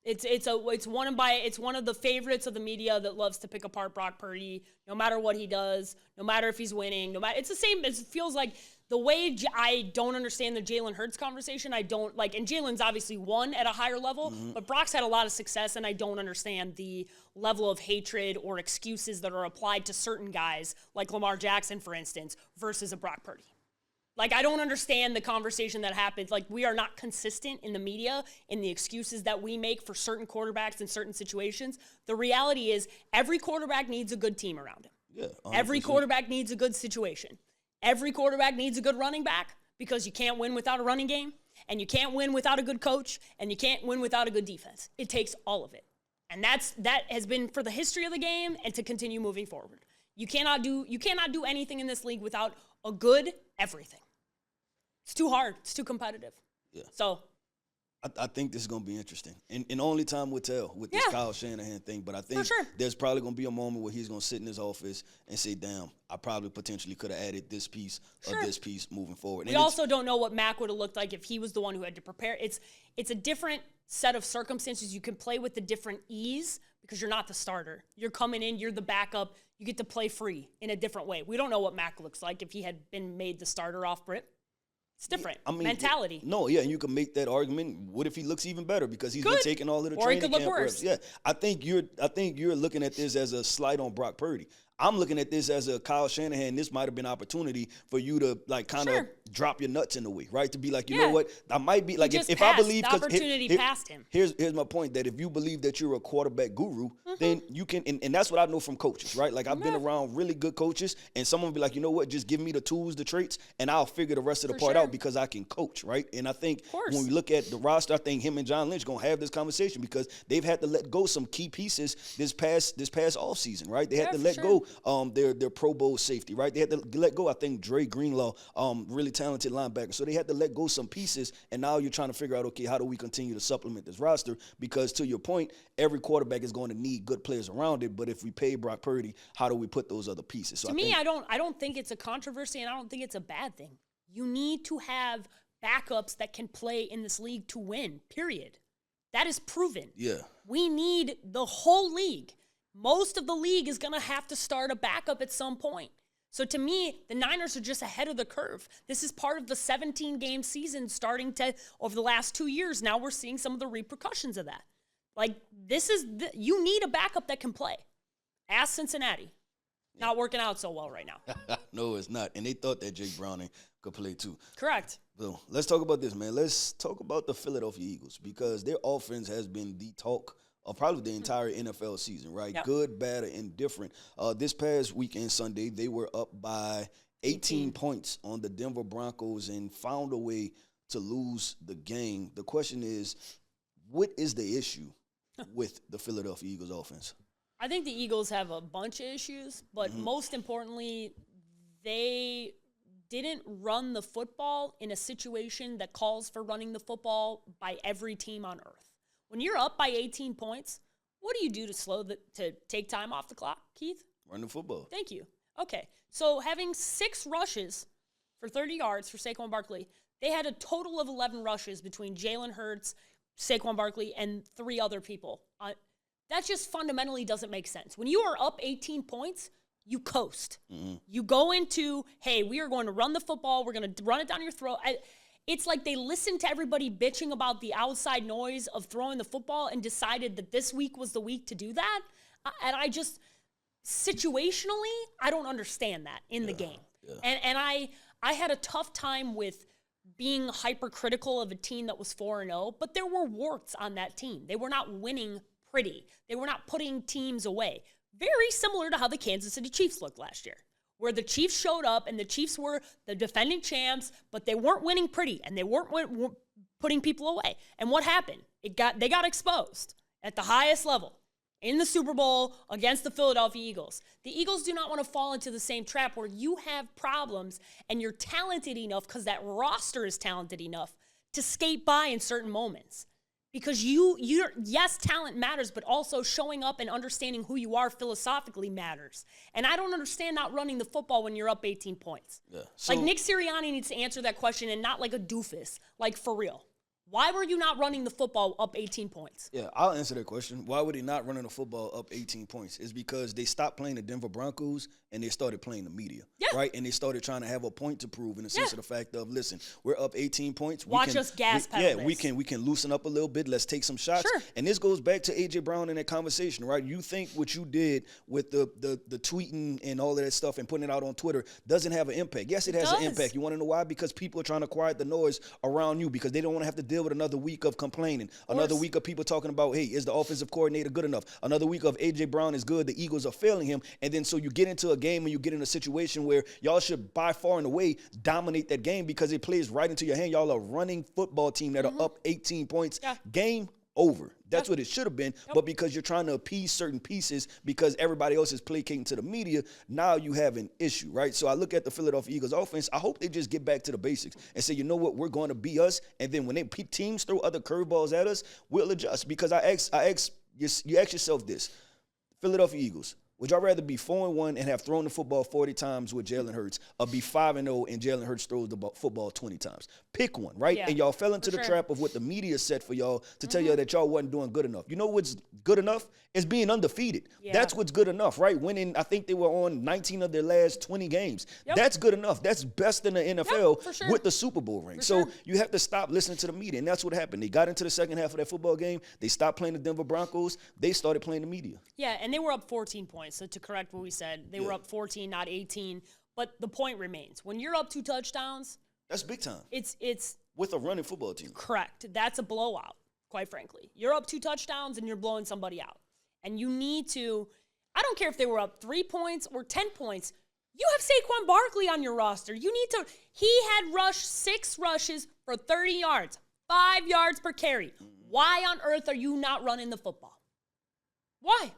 It's one of the favorites of the media that loves to pick apart Brock Purdy, no matter what he does, no matter if he's winning, it's the same. It feels like the way I don't understand the Jalen Hurts conversation. I don't like, and Jalen's obviously won at a higher level, but Brock's had a lot of success, and I don't understand the level of hatred or excuses that are applied to certain guys, like Lamar Jackson, for instance, versus a Brock Purdy. I don't understand the conversation that happens. We are not consistent in the media in the excuses that we make for certain quarterbacks in certain situations. The reality is every quarterback needs a good team around him. Yeah, 100%. Every quarterback needs a good situation. Every quarterback needs a good running back, because you can't win without a running game, and you can't win without a good coach, and you can't win without a good defense. It takes all of it. And that has been for the history of the game and to continue moving forward. You cannot do anything in this league without a good everything. It's too hard. It's too competitive. Yeah. So I think this is going to be interesting. And only time will tell with this Kyle Shanahan thing. But I think there's probably going to be a moment where he's going to sit in his office and say, damn, I probably potentially could have added this piece or this piece moving forward. We also don't know what Mac would have looked like if he was the one who had to prepare. It's a different set of circumstances. You can play with the different ease because you're not the starter. You're coming in, you're the backup. You get to play free in a different way. We don't know what Mac looks like if he had been made the starter off Britt. It's different. I mean, mentality. And you can make that argument. What if he looks even better because he's been taking all of the training camp reps? Yeah, I think you're looking at this as a slight on Brock Purdy. I'm looking at this as a Kyle Shanahan. This might have been an opportunity for you to like kind of drop your nuts in the way, right? To be like, you know what, I might be like if I believe the opportunity passed him. Here's my point, that if you believe that you're a quarterback guru, then you can, and that's what I know from coaches, right? Like I've been around really good coaches, and someone will be like, you know what, just give me the tools, the traits, and I'll figure the rest of the part out because I can coach, right? And I think when we look at the roster, I think him and John Lynch gonna have this conversation because they've had to let go some key pieces this past offseason, right? They had to let go their Pro Bowl safety, right? They had to let go, I think, Dre Greenlaw, really talented linebacker. So they had to let go some pieces, and now you're trying to figure out, okay, how do we continue to supplement this roster? Because to your point, every quarterback is going to need good players around it, but if we pay Brock Purdy, how do we put those other pieces? So I don't think it's a controversy, and I don't think it's a bad thing. You need to have backups that can play in this league to win, period. That is proven. Yeah. We need the whole league. Most of the league is going to have to start a backup at some point. So to me, the Niners are just ahead of the curve. This is part of the 17-game season starting to over the last 2 years. Now we're seeing some of the repercussions of that. Like, you need a backup that can play. Ask Cincinnati. Not working out so well right now. No, it's not. And they thought that Jake Browning could play too. Correct. So let's talk about this, man. Let's talk about the Philadelphia Eagles because their offense has been the talk of probably the entire NFL season, right? Yep. Good, bad, or indifferent. This past weekend, Sunday, they were up by 18 points on the Denver Broncos and found a way to lose the game. The question is, what is the issue with the Philadelphia Eagles offense? I think the Eagles have a bunch of issues, but most importantly, they didn't run the football in a situation that calls for running the football by every team on earth. When you're up by 18 points, what do you do to take time off the clock, Keith? Run the football. Thank you. Okay, so having 6 rushes for 30 yards for Saquon Barkley, they had a total of 11 rushes between Jalen Hurts, Saquon Barkley, and 3 other people. That just fundamentally doesn't make sense. When you are up 18 points, you coast. You go into, hey, we are going to run the football. We're going to run it down your throat. It's like they listened to everybody bitching about the outside noise of throwing the football and decided that this week was the week to do that. And I just, situationally, I don't understand that in the game. Yeah. And I had a tough time with being hypercritical of a team that was 4-0, but there were warts on that team. They were not winning pretty. They were not putting teams away. Very similar to how the Kansas City Chiefs looked last year, where the Chiefs showed up and the Chiefs were the defending champs, but they weren't winning pretty and they weren't putting people away. And what happened? They got exposed at the highest level in the Super Bowl against the Philadelphia Eagles. The Eagles do not want to fall into the same trap where you have problems and you're talented enough because that roster is talented enough to skate by in certain moments. Because yes, talent matters, but also showing up and understanding who you are philosophically matters. And I don't understand not running the football when you're up 18 points. Yeah. So, like, Nick Sirianni needs to answer that question and not like a doofus, like for real. Why were you not running the football up 18 points? Yeah, I'll answer that question. Why were they not running the football up 18 points? It's because they stopped playing the Denver Broncos and they started playing the media, right? And they started trying to have a point to prove in the sense of the fact of, listen, we're up 18 points. Watch us gas pedal this. We can loosen up a little bit. Let's take some shots. Sure. And this goes back to A.J. Brown in that conversation, right? You think what you did with the tweeting and all of that stuff and putting it out on Twitter doesn't have an impact. Yes, it has an impact. You want to know why? Because people are trying to quiet the noise around you because they don't want to have to deal with another week of complaining, another week of people talking about, hey, is the offensive coordinator good enough? Another week of A.J. Brown is good, the Eagles are failing him, and then so you get into a game and you get in a situation where y'all should by far and away dominate that game because it plays right into your hand. Y'all are a running football team that are up 18 points. Yeah. Game over. That's what it should have been, but because you're trying to appease certain pieces because everybody else is placating to the media, now you have an issue, right? So I look at the Philadelphia Eagles offense. I hope they just get back to the basics and say, you know what, we're going to be us, and then when teams throw other curveballs at us, we'll adjust. Because you ask yourself this: Philadelphia Eagles, Would y'all rather be 4-1 and have thrown the football 40 times with Jalen Hurts, or be 5-0 and Jalen Hurts throws the football 20 times? Pick one, right? Yeah, and y'all fell into the trap of what the media set for y'all to tell y'all that y'all wasn't doing good enough. You know what's good enough? Is being undefeated. Yeah. That's what's good enough, right? Winning, I think they were on 19 of their last 20 games. Yep. That's good enough. That's best in the NFL sure. with the Super Bowl ring. For so sure. you have to stop listening to the media, and that's what happened. They got into the second half of that football game. They stopped playing the Denver Broncos. They started playing the media. Yeah, and they were up 14 points. So to correct what we said, they were up 14, not 18. But the point remains: when you're up 2 touchdowns, that's big time. It's with a running football team. Correct. That's a blowout. Quite frankly, you're up 2 touchdowns and you're blowing somebody out, and you need to. I don't care if they were up 3 points or 10 points. You have Saquon Barkley on your roster. You need to. He had rushed 6 rushes for 30 yards, 5 yards per carry. Why on earth are you not running the football? Why?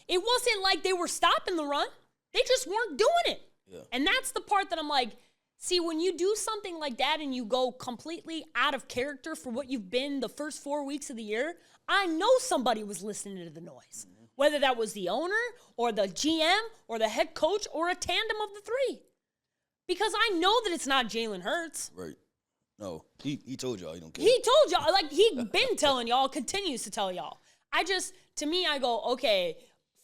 It wasn't like they were stopping the run. They just weren't doing it. Yeah. And that's the part that I'm like, see, when you do something like that and you go completely out of character for what you've been the first 4 weeks of the year, I know somebody was listening to the noise. Mm-hmm. Whether that was the owner or the GM or the head coach or a tandem of the 3. Because I know that it's not Jalen Hurts. Right. No, he told y'all he don't care. He told y'all, like he's been telling y'all, continues to tell y'all. To me, I go, okay,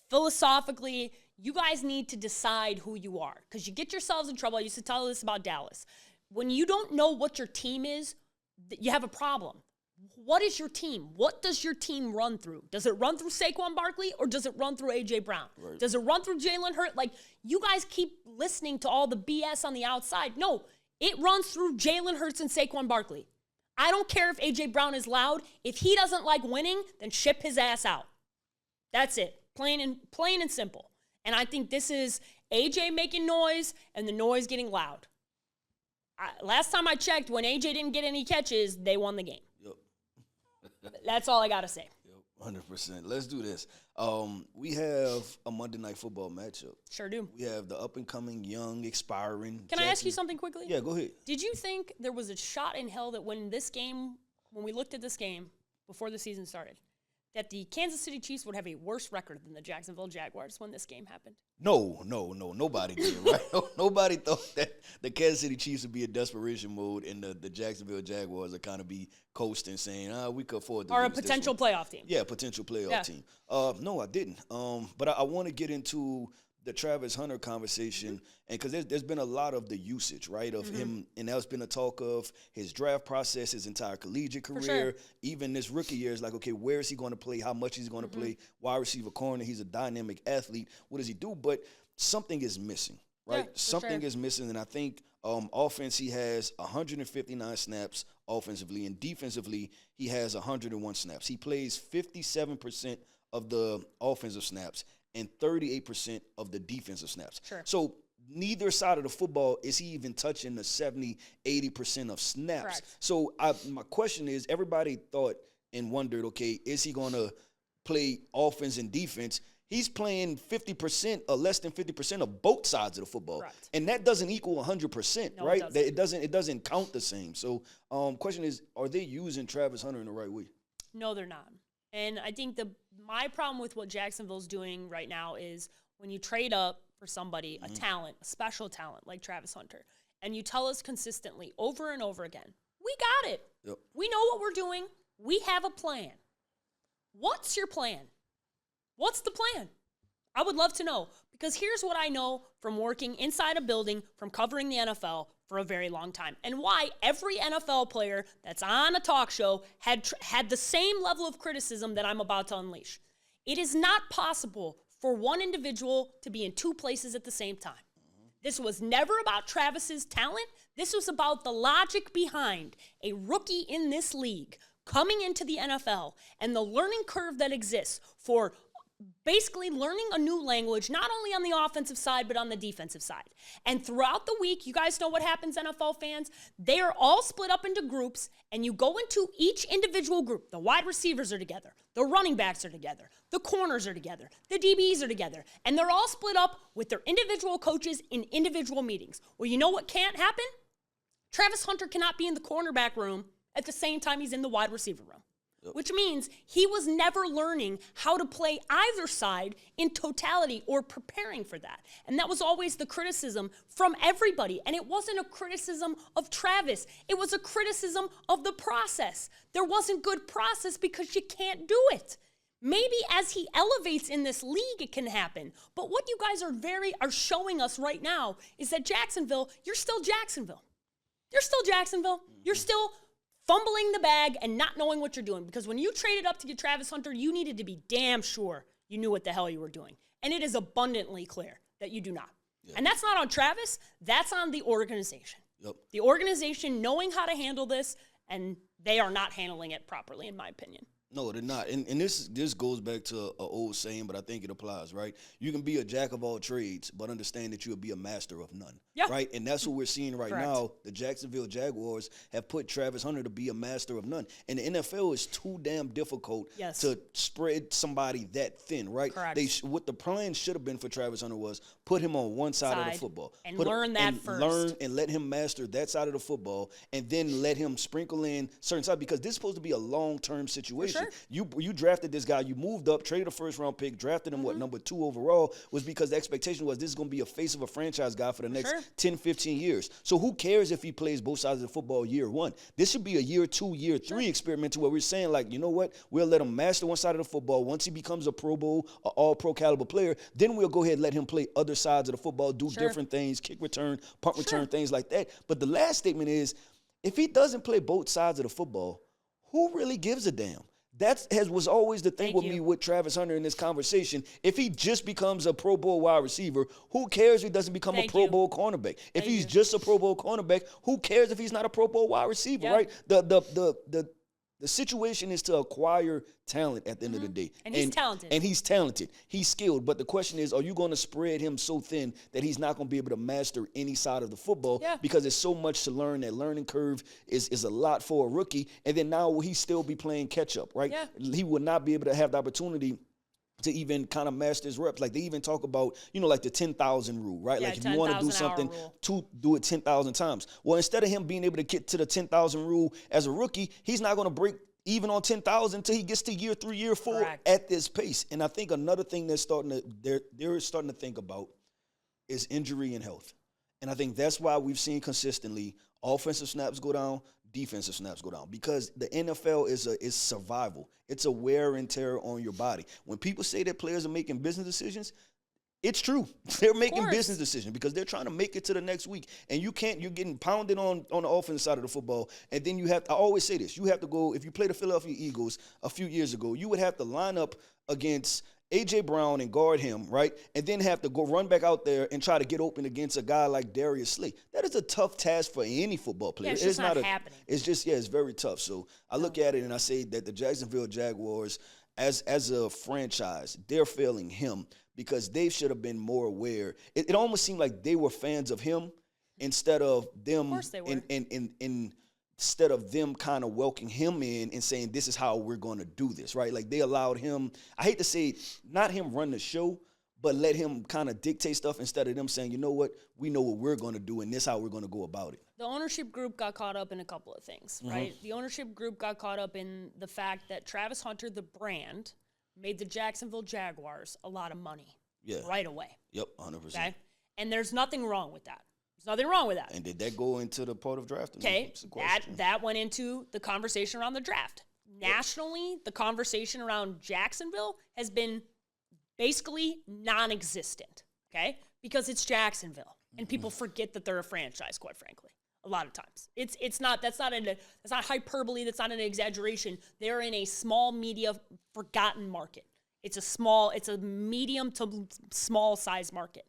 philosophically, you guys need to decide who you are because you get yourselves in trouble. I used to tell this about Dallas. When you don't know what your team is, you have a problem. What is your team? What does your team run through? Does it run through Saquon Barkley or does it run through A.J. Brown? Right. Does it run through Jalen Hurts? Like, you guys keep listening to all the BS on the outside. No, it runs through Jalen Hurts and Saquon Barkley. I don't care if A.J. Brown is loud. If he doesn't like winning, then ship his ass out. That's it. Plain and simple. And I think this is A.J. making noise and the noise getting loud. Last time I checked, when A.J. didn't get any catches, they won the game. Yep. That's all I got to say. Yep, 100%. Let's do this. We have a Monday Night Football matchup. Sure do. We have the up-and-coming, young, expiring. Can I ask you something quickly? Yeah, go ahead. Did you think there was a shot in hell that when we looked at this game before the season started, that the Kansas City Chiefs would have a worse record than the Jacksonville Jaguars when this game happened? No. Nobody did, right? Nobody thought that the Kansas City Chiefs would be in desperation mode and the Jacksonville Jaguars would kind of be coasting, saying, we could afford to or a lose potential playoff team. Yeah, potential playoff team. No, I didn't. But I want to get into the Travis Hunter conversation, and because there's been a lot of the usage, right, of him, and that's been a talk of his draft process, his entire collegiate career, even this rookie year is like, okay, where is he going to play, how much is he going to play, wide receiver, corner, he's a dynamic athlete, what does he do? But something is missing, right? Something is missing, and I think offense, he has 159 snaps offensively, and defensively, he has 101 snaps. He plays 57% of the offensive snaps and 38% of the defensive snaps. Sure. So neither side of the football is he even touching the 70, 80% of snaps. Correct. So my question is, everybody thought and wondered, okay, is he going to play offense and defense? He's playing 50% or less than 50% of both sides of the football. Correct. And that doesn't equal 100%, no, right? It doesn't count the same. So question is, are they using Travis Hunter in the right way? No, they're not. And I think my problem with what Jacksonville's doing right now is when you trade up for somebody, a talent, a special talent like Travis Hunter, and you tell us consistently over and over again, we got it. Yep. We know what we're doing. We have a plan. What's your plan? What's the plan? I would love to know, because here's what I know from working inside a building, from covering the NFL for a very long time, and why every NFL player that's on a talk show had the same level of criticism that I'm about to unleash. It is not possible for one individual to be in 2 places at the same time. This was never about Travis's talent. This was about the logic behind a rookie in this league coming into the NFL and the learning curve that exists for basically learning a new language, not only on the offensive side, but on the defensive side. And throughout the week, you guys know what happens, NFL fans. They are all split up into groups, and you go into each individual group. The wide receivers are together. The running backs are together. The corners are together. The DBs are together. And they're all split up with their individual coaches in individual meetings. Well, you know what can't happen? Travis Hunter cannot be in the cornerback room at the same time he's in the wide receiver room. which means he was never learning how to play either side in totality or preparing for that. And that was always the criticism from everybody. And it wasn't a criticism of Travis. It was a criticism of the process. There wasn't good process because you can't do it. Maybe as he elevates in this league, it can happen. But what you guys are showing us right now is that Jacksonville, you're still Jacksonville. You're still Jacksonville. You're still fumbling the bag and not knowing what you're doing. Because when you traded up to get Travis Hunter, you needed to be damn sure you knew what the hell you were doing. And it is abundantly clear that you do not. Yeah. And that's not on Travis. That's on the organization. Yep. The organization knowing how to handle this, and they are not handling it properly, in my opinion. No, they're not. And this goes back to an old saying, but I think it applies, right? You can be a jack of all trades, but understand that you'll be a master of none, right? And that's what we're seeing right now. The Jacksonville Jaguars have put Travis Hunter to be a master of none. And the NFL is too damn difficult to spread somebody that thin, right? Correct. What the plan should have been for Travis Hunter was put him on one side of the football. And learn that first. Learn and let him master that side of the football, and then let him sprinkle in certain sides, because this is supposed to be a long-term situation. Sure. You drafted this guy, you moved up, traded a first-round pick, drafted him, number 2 overall, was because the expectation was this is going to be a face of a franchise guy for the next 10, 15 years. So who cares if he plays both sides of the football year 1? This should be a year 2, year 3 experiment to where we're saying, like, you know what? We'll let him master one side of the football. Once he becomes a Pro Bowl, an all-pro caliber player, then we'll go ahead and let him play other sides of the football, do different things, kick return, punt return, things like that. But the last statement is, if he doesn't play both sides of the football, who really gives a damn? That was always the thing with me with Travis Hunter in this conversation. If he just becomes a Pro Bowl wide receiver, who cares if he doesn't become a Pro Bowl cornerback? If he's just a Pro Bowl cornerback, who cares if he's not a Pro Bowl wide receiver, right? The situation is to acquire talent at the end of the day. And he's talented. And he's talented. He's skilled. But the question is, are you going to spread him so thin that he's not going to be able to master any side of the football? Yeah. Because there's so much to learn. That learning curve is a lot for a rookie. And then now will he still be playing catch-up, right? Yeah. He will not be able to have the opportunity to even kind of master his reps. Like they even talk about, like the 10,000 rule, right? Yeah, like if you want to do something, do it 10,000 times. Well, instead of him being able to get to the 10,000 rule as a rookie, he's not going to break even on 10,000 until he gets to year 3, year 4 at this pace. And I think another thing they're starting to think about is injury and health. And I think that's why we've seen consistently offensive snaps go down, defensive snaps go down, because the NFL is survival. It's a wear and tear on your body. When people say that players are making business decisions, it's true. They're making business decisions because they're trying to make it to the next week. And you're getting pounded on the offensive side of the football. And then I always say this, you have to go, if you play the Philadelphia Eagles a few years ago, you would have to line up against A.J. Brown and guard him, right? And then have to go run back out there and try to get open against a guy like Darius Slay. That is a tough task for any football player. Yeah, it's not happening. It's just, it's very tough. So I look at it and I say that the Jacksonville Jaguars, as a franchise, they're failing him because they should have been more aware. It almost seemed like they were fans of him instead of them. Of course they were. Instead of them kind of welcoming him in and saying, this is how we're going to do this, right? Like they allowed him, I hate to say, not him run the show, but let him kind of dictate stuff instead of them saying, you know what, we know what we're going to do and this is how we're going to go about it. The ownership group got caught up in a couple of things, right? The ownership group got caught up in the fact that Travis Hunter, the brand, made the Jacksonville Jaguars a lot of money right away. Yep, 100%. Okay? And there's nothing wrong with that. There's nothing wrong with that. And did that go into the part of drafting? Okay, that went into the conversation around the draft. Nationally, the conversation around Jacksonville has been basically non-existent, okay? Because it's Jacksonville, and people forget that they're a franchise, quite frankly. A lot of times, that's not hyperbole. That's not an exaggeration. They're in a small media forgotten market. It's a medium to small size market.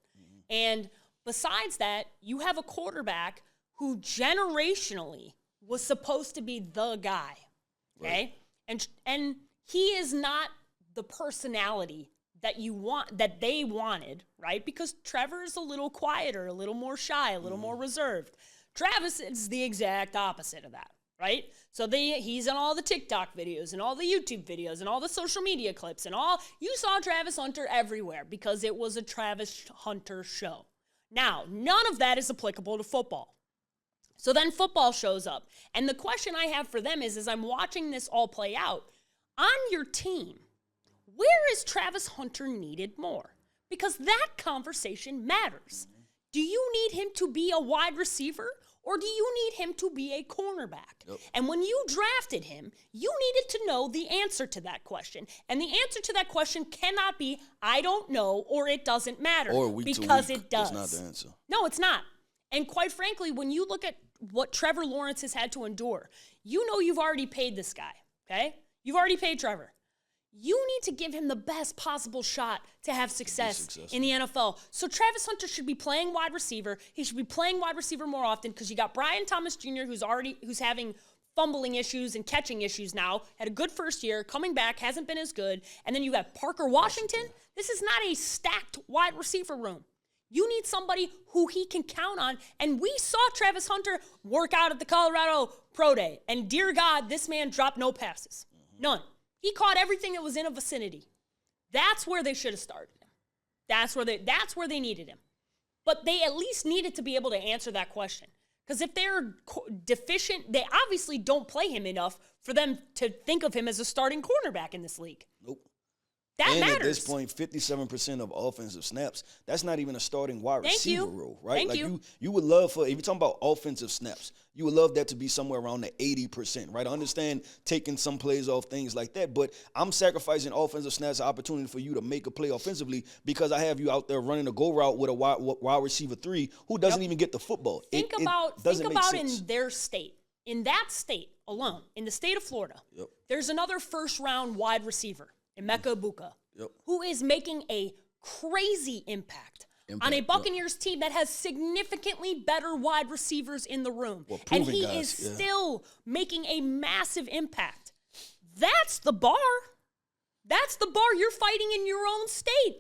And besides that, you have a quarterback who generationally was supposed to be the guy, okay? Right. And he is not the personality that they wanted, right? Because Trevor is a little quieter, a little more shy, a little more reserved. Travis is the exact opposite of that, right? So he's in all the TikTok videos and all the YouTube videos and all the social media clips and all. You saw Travis Hunter everywhere because it was a Travis Hunter show. Now, none of that is applicable to football. So then football shows up. And the question I have for them is I'm watching this all play out, on your team, where is Travis Hunter needed more? Because that conversation matters. Do you need him to be a wide receiver or do you need him to be a cornerback? Yep. And when you drafted him, you needed to know the answer to that question. And the answer to that question cannot be, I don't know, or it doesn't matter. Or week because to week. It does. That's not the answer. No, it's not. And quite frankly, when you look at what Trevor Lawrence has had to endure, you know you've already paid this guy, okay? You've already paid Trevor. You need to give him the best possible shot to have success in the NFL. So Travis Hunter should be playing wide receiver. He should be playing wide receiver more often because you got Brian Thomas Jr. who's having fumbling issues and catching issues now. Had a good first year, coming back, hasn't been as good. And then you got Parker Washington. This is not a stacked wide receiver room. You need somebody who he can count on. And we saw Travis Hunter work out at the Colorado Pro Day. And dear God, this man dropped no passes. None. He caught everything that was in a vicinity. That's where they should have started him. That's where they needed him. But they at least needed to be able to answer that question. Because if they're deficient, they obviously don't play him enough for them to think of him as a starting cornerback in this league. Nope. That matters. At this point, 57% of offensive snaps, that's not even a starting wide receiver role, right? You would love if you're talking about offensive snaps, you would love that to be somewhere around the 80%, right? I understand taking some plays off, things like that, but I'm sacrificing offensive snaps an opportunity for you to make a play offensively because I have you out there running a go route with a wide receiver 3 who doesn't even get the football. Think about in their state. In that state alone, in the state of Florida, there's another first-round wide receiver, Emeka Buka, who is making a crazy impact on a Buccaneers team that has significantly better wide receivers in the room. And he is still making a massive impact. That's the bar. That's the bar you're fighting in your own state.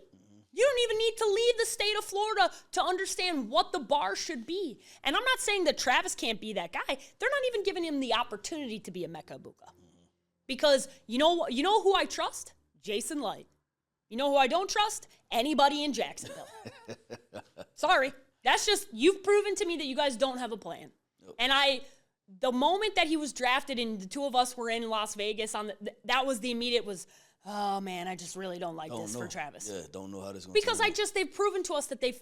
You don't even need to leave the state of Florida to understand what the bar should be. And I'm not saying that Travis can't be that guy. They're not even giving him the opportunity to be Emeka Buka. Because you know who I trust? Jason Light. You know who I don't trust? Anybody in Jacksonville. Sorry. That's just, you've proven to me that you guys don't have a plan. And the moment that he was drafted and the two of us were in Las Vegas, that was the immediate oh man, I just really don't like this for Travis. Yeah, don't know how this is going to Because they've proven to us that they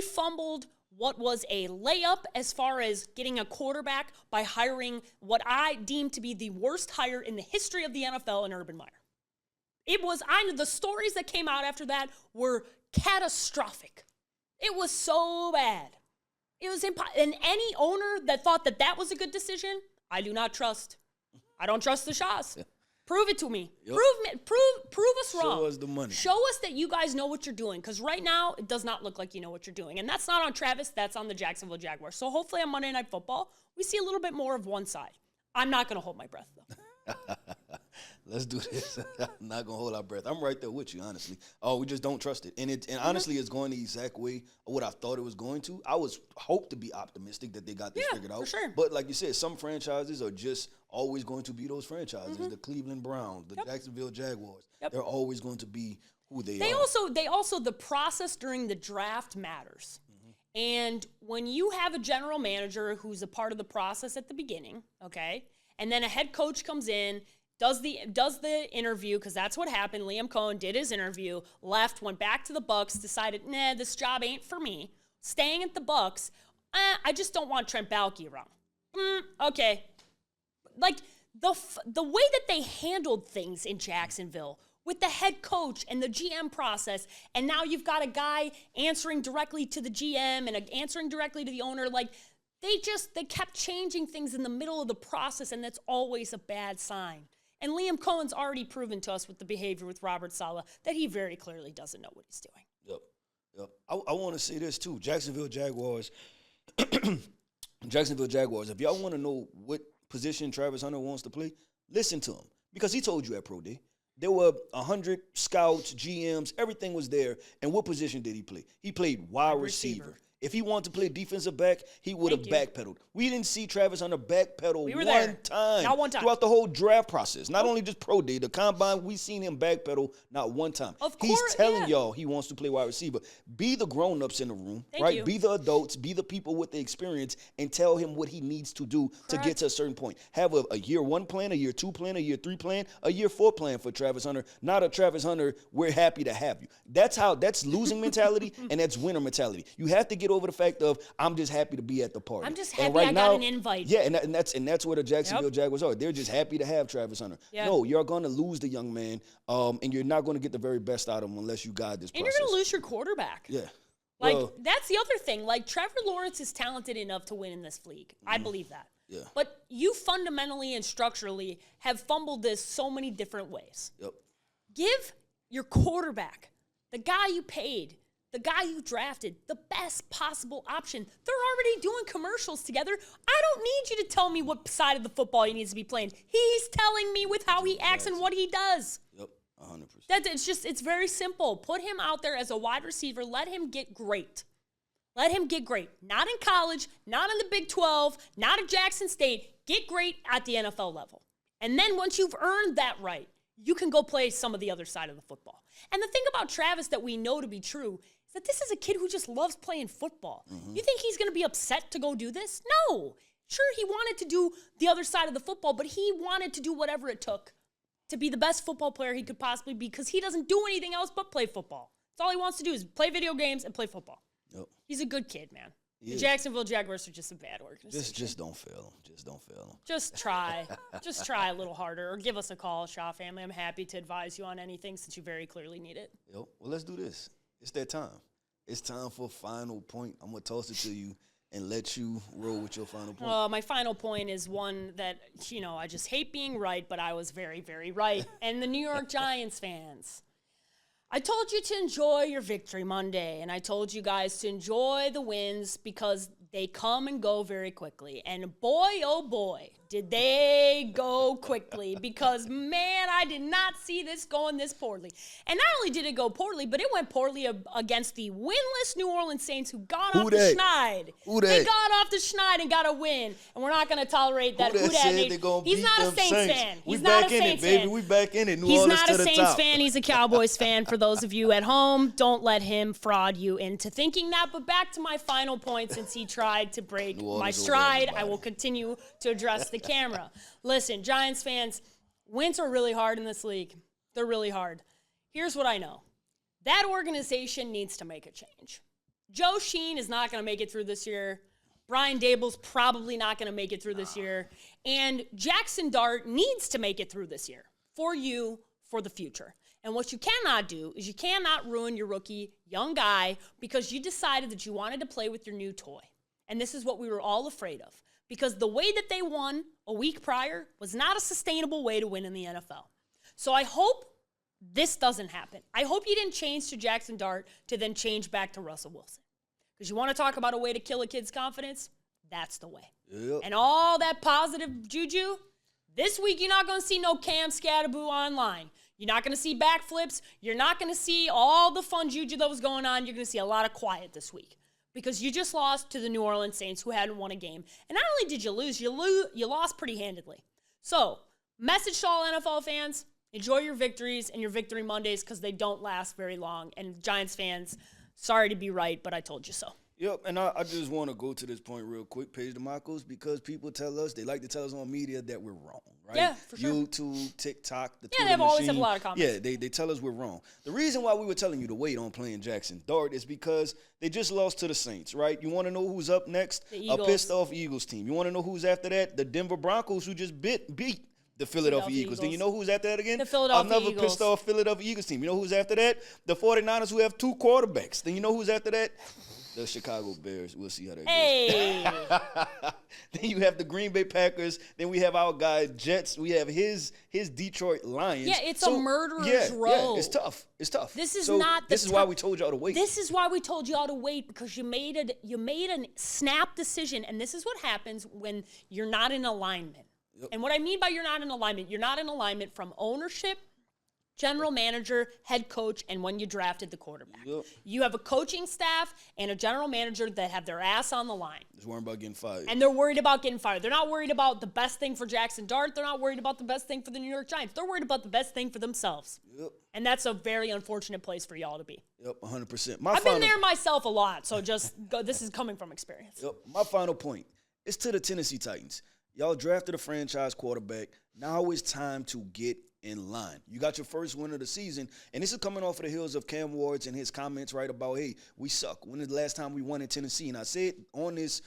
fumbled what was a layup as far as getting a quarterback by hiring what I deem to be the worst hire in the history of the NFL in Urban Meyer. The stories that came out after that were catastrophic. It was so bad. It was and any owner that thought that was a good decision, I do not trust. I don't trust the Shaws. Yeah. Prove it to me. Yep. Prove us wrong. Show us the money. Show us that you guys know what you're doing. Because right now, it does not look like you know what you're doing. And that's not on Travis. That's on the Jacksonville Jaguars. So hopefully on Monday Night Football, we see a little bit more of one side. I'm not going to hold my breath, though. Let's do this. I'm not going to hold our breath. I'm right there with you, honestly. Oh, we just don't trust it. And honestly, it's going the exact way of what I thought it was going to. I hoped to be optimistic that they got this figured out. For sure. But like you said, some franchises are just always going to be those franchises. The Cleveland Browns, the Jacksonville Jaguars. They're always going to be who they are. The process during the draft matters. And when you have a general manager who's a part of the process at the beginning, okay, and then a head coach comes in, does the interview, because that's what happened. Liam Cohen did his interview, left, went back to the Bucs, decided, this job ain't for me. Staying at the Bucs, I just don't want Trent Baalke around. Okay. Like, the way that they handled things in Jacksonville with the head coach and the GM process, and now you've got a guy answering directly to the GM and answering directly to the owner, like, they kept changing things in the middle of the process, and that's always a bad sign. And Liam Cohen's already proven to us with the behavior with Robert Saleh that he very clearly doesn't know what he's doing. Yep. I want to say this, too. Jacksonville Jaguars, if y'all want to know what position Travis Hunter wants to play, listen to him. Because he told you at Pro Day. There were 100 scouts, GMs, everything was there. And what position did he play? He played wide receiver. If he wanted to play defensive back, he would have backpedaled. We didn't see Travis Hunter backpedal one time. Not one time. Throughout the whole draft process. Not only just pro day, the combine, we seen him backpedal not one time. Of course, he's telling y'all he wants to play wide receiver. Be the grown-ups in the room, Thank you. Be the adults, be the people with the experience, and tell him what he needs to do to get to a certain point. Have a year 1 plan, a year 2 plan, a year 3 plan, a year 4 plan for Travis Hunter. Not a Travis Hunter, we're happy to have you. That's losing mentality and that's winner mentality. You have to get over the fact of I'm just happy to be at the party. I'm just happy I got an invite. Yeah, and that's where the Jacksonville Jaguars are. They're just happy to have Travis Hunter. Yeah. No, you're going to lose the young man, and you're not going to get the very best out of him unless you guide this process. And you're going to lose your quarterback. Yeah. That's the other thing. Like, Trevor Lawrence is talented enough to win in this league. I believe that. Yeah. But you fundamentally and structurally have fumbled this so many different ways. Yep. Give your quarterback, the guy you paid, the guy you drafted, the best possible option. They're already doing commercials together. I don't need you to tell me what side of the football he needs to be playing. He's telling me with how he acts and what he does. Yep, 100%. It's very simple. Put him out there as a wide receiver. Let him get great. Let him get great. Not in college, not in the Big 12, not at Jackson State. Get great at the NFL level. And then once you've earned that right, you can go play some of the other side of the football. And the thing about Travis that we know to be true is that this is a kid who just loves playing football. Mm-hmm. You think he's going to be upset to go do this? No. Sure, he wanted to do the other side of the football, but he wanted to do whatever it took to be the best football player he could possibly be because he doesn't do anything else but play football. That's all he wants to do is play video games and play football. Yep. He's a good kid, man. The Jacksonville Jaguars are just a bad organization. Just don't fail them. Just don't fail them. Just try. Just try a little harder. Or give us a call, Shaw family. I'm happy to advise you on anything since you very clearly need it. Yep. Well, let's do this. It's that time. It's time for final point. I'm going to toss it to you and let you roll with your final point. My final point is one that, I just hate being right, but I was very, very right. And the New York Giants fans, I told you to enjoy your victory Monday, and I told you guys to enjoy the wins because they come and go very quickly. And boy, oh boy, did they go quickly because, man, I did not see this going this poorly. And not only did it go poorly, but it went poorly against the winless New Orleans Saints who got off the schneid. They got off the schneid and got a win. And we're not going to tolerate that. He's not a Saints fan. He's not a Saints fan. We back in it. He's not a Saints fan. He's a Cowboys fan. For those of you at home, don't let him fraud you into thinking that. But back to my final point, since he tried to break my stride, I will continue to address the camera. Listen, Giants fans, wins are really hard in this league. They're really hard. Here's what I know. That organization needs to make a change. Joe Sheen is not going to make it through this year. Brian Dable's probably not going to make it through this year. And Jackson Dart needs to make it through this year for you, for the future. And what you cannot do is you cannot ruin your rookie young guy because you decided that you wanted to play with your new toy. And this is what we were all afraid of. Because the way that they won a week prior was not a sustainable way to win in the NFL. So I hope this doesn't happen. I hope you didn't change to Jackson Dart to then change back to Russell Wilson. Because you want to talk about a way to kill a kid's confidence? That's the way. Yep. And all that positive juju, this week you're not going to see no Cam Scatterboo online. You're not going to see backflips. You're not going to see all the fun juju that was going on. You're going to see a lot of quiet this week. Because you just lost to the New Orleans Saints who hadn't won a game. And not only did you lose, you lost pretty handedly. So, message to all NFL fans, enjoy your victories and your victory Mondays because they don't last very long. And Giants fans, sorry to be right, but I told you so. Yep, and I just want to go to this point real quick, Paige Dimakos, because people tell us, they like to tell us on media that we're wrong, right? Yeah, for sure. YouTube, TikTok, the Twitter they always machine. have a lot of comments. Yeah, they tell us we're wrong. The reason why we were telling you to wait on playing Jackson Dart is because they just lost to the Saints, right? You want to know who's up next? A pissed-off Eagles team. You want to know who's after that? The Denver Broncos, who just beat the Philadelphia Eagles. Then you know who's after that again? The Philadelphia Another Eagles. pissed-off Philadelphia Eagles team. You know who's after that? The 49ers, who have 2 quarterbacks. Then you know who's after that? The Chicago Bears. We'll see how that goes. Then you have the Green Bay Packers. Then we have our guy Jets. We have his Detroit Lions. Yeah, it's a murderer's row. Yeah, it's tough. It's tough. This is not. This is why we told y'all to wait. This is why we told y'all to wait because you made a snap decision, and this is what happens when you're not in alignment. Yep. And what I mean by you're not in alignment from ownership general manager, head coach, and when you drafted the quarterback. Yep. You have a coaching staff and a general manager that have their ass on the line. Just worrying about getting fired. And they're worried about getting fired. They're not worried about the best thing for Jackson Dart. They're not worried about the best thing for the New York Giants. They're worried about the best thing for themselves. Yep. And that's a very unfortunate place for y'all to be. Yep, 100%. I've been there myself a lot, so this is coming from experience. Yep. My final point is to the Tennessee Titans. Y'all drafted a franchise quarterback. Now it's time to get in line. You got your first win of the season, and this is coming off of the heels of Cam Ward's and his comments, right, about, hey, we suck. When is the last time we won in Tennessee? And I said on this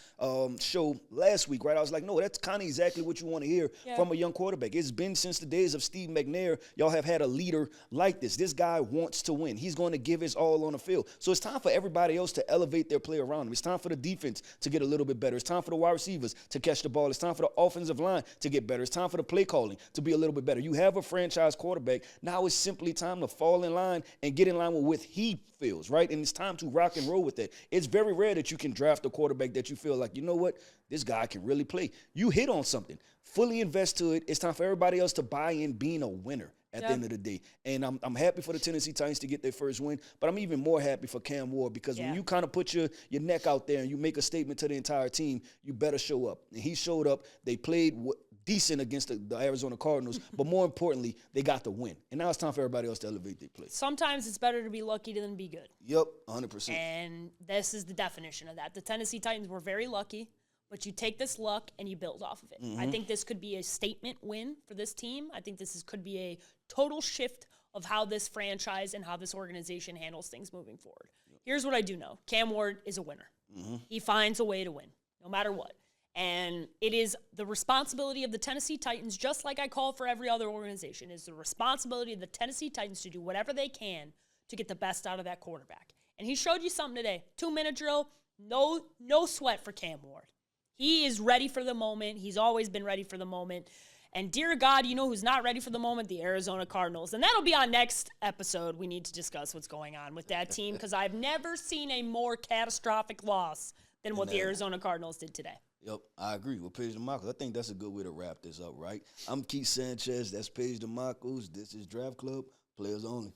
show last week, right, I was like, no, that's kind of exactly what you want to hear from a young quarterback. It's been since the days of Steve McNair, y'all have had a leader like this. This guy wants to win. He's going to give his all on the field. So it's time for everybody else to elevate their play around him. It's time for the defense to get a little bit better. It's time for the wide receivers to catch the ball. It's time for the offensive line to get better. It's time for the play calling to be a little bit better. You have a franchise quarterback. Now it's simply time to fall in line and get in line with what he feels, right? And it's time to rock and roll with that. It's very rare that you can draft a quarterback that you feel like, you know what, this guy can really play. You hit on something. Fully invest to it. It's time for everybody else to buy in being a winner at the end of the day. And I'm happy for the Tennessee Titans to get their first win, but I'm even more happy for Cam Ward because when you kind of put your neck out there and you make a statement to the entire team, you better show up. And he showed up. They played decent against the Arizona Cardinals, but more importantly, they got the win. And now it's time for everybody else to elevate their play. Sometimes it's better to be lucky than be good. Yep, 100%. And this is the definition of that. The Tennessee Titans were very lucky, but you take this luck and you build off of it. I think this could be a statement win for this team. I think could be a total shift of how this franchise and how this organization handles things moving forward. Here's what I do know. Cam Ward is a winner. He finds a way to win, no matter what. And it is the responsibility of the Tennessee Titans, just like I call for every other organization, is the responsibility of the Tennessee Titans to do whatever they can to get the best out of that quarterback. And he showed you something today. 2-minute drill, no sweat for Cam Ward. He is ready for the moment. He's always been ready for the moment. And dear God, you know who's not ready for the moment? The Arizona Cardinals. And that'll be our next episode. We need to discuss what's going on with that team because I've never seen a more catastrophic loss than what the Arizona Cardinals did today. Yep, I agree with Paige Dimakos. I think that's a good way to wrap this up, right? I'm Keith Sanchez. That's Paige Dimakos. This is Draft Club. Players only.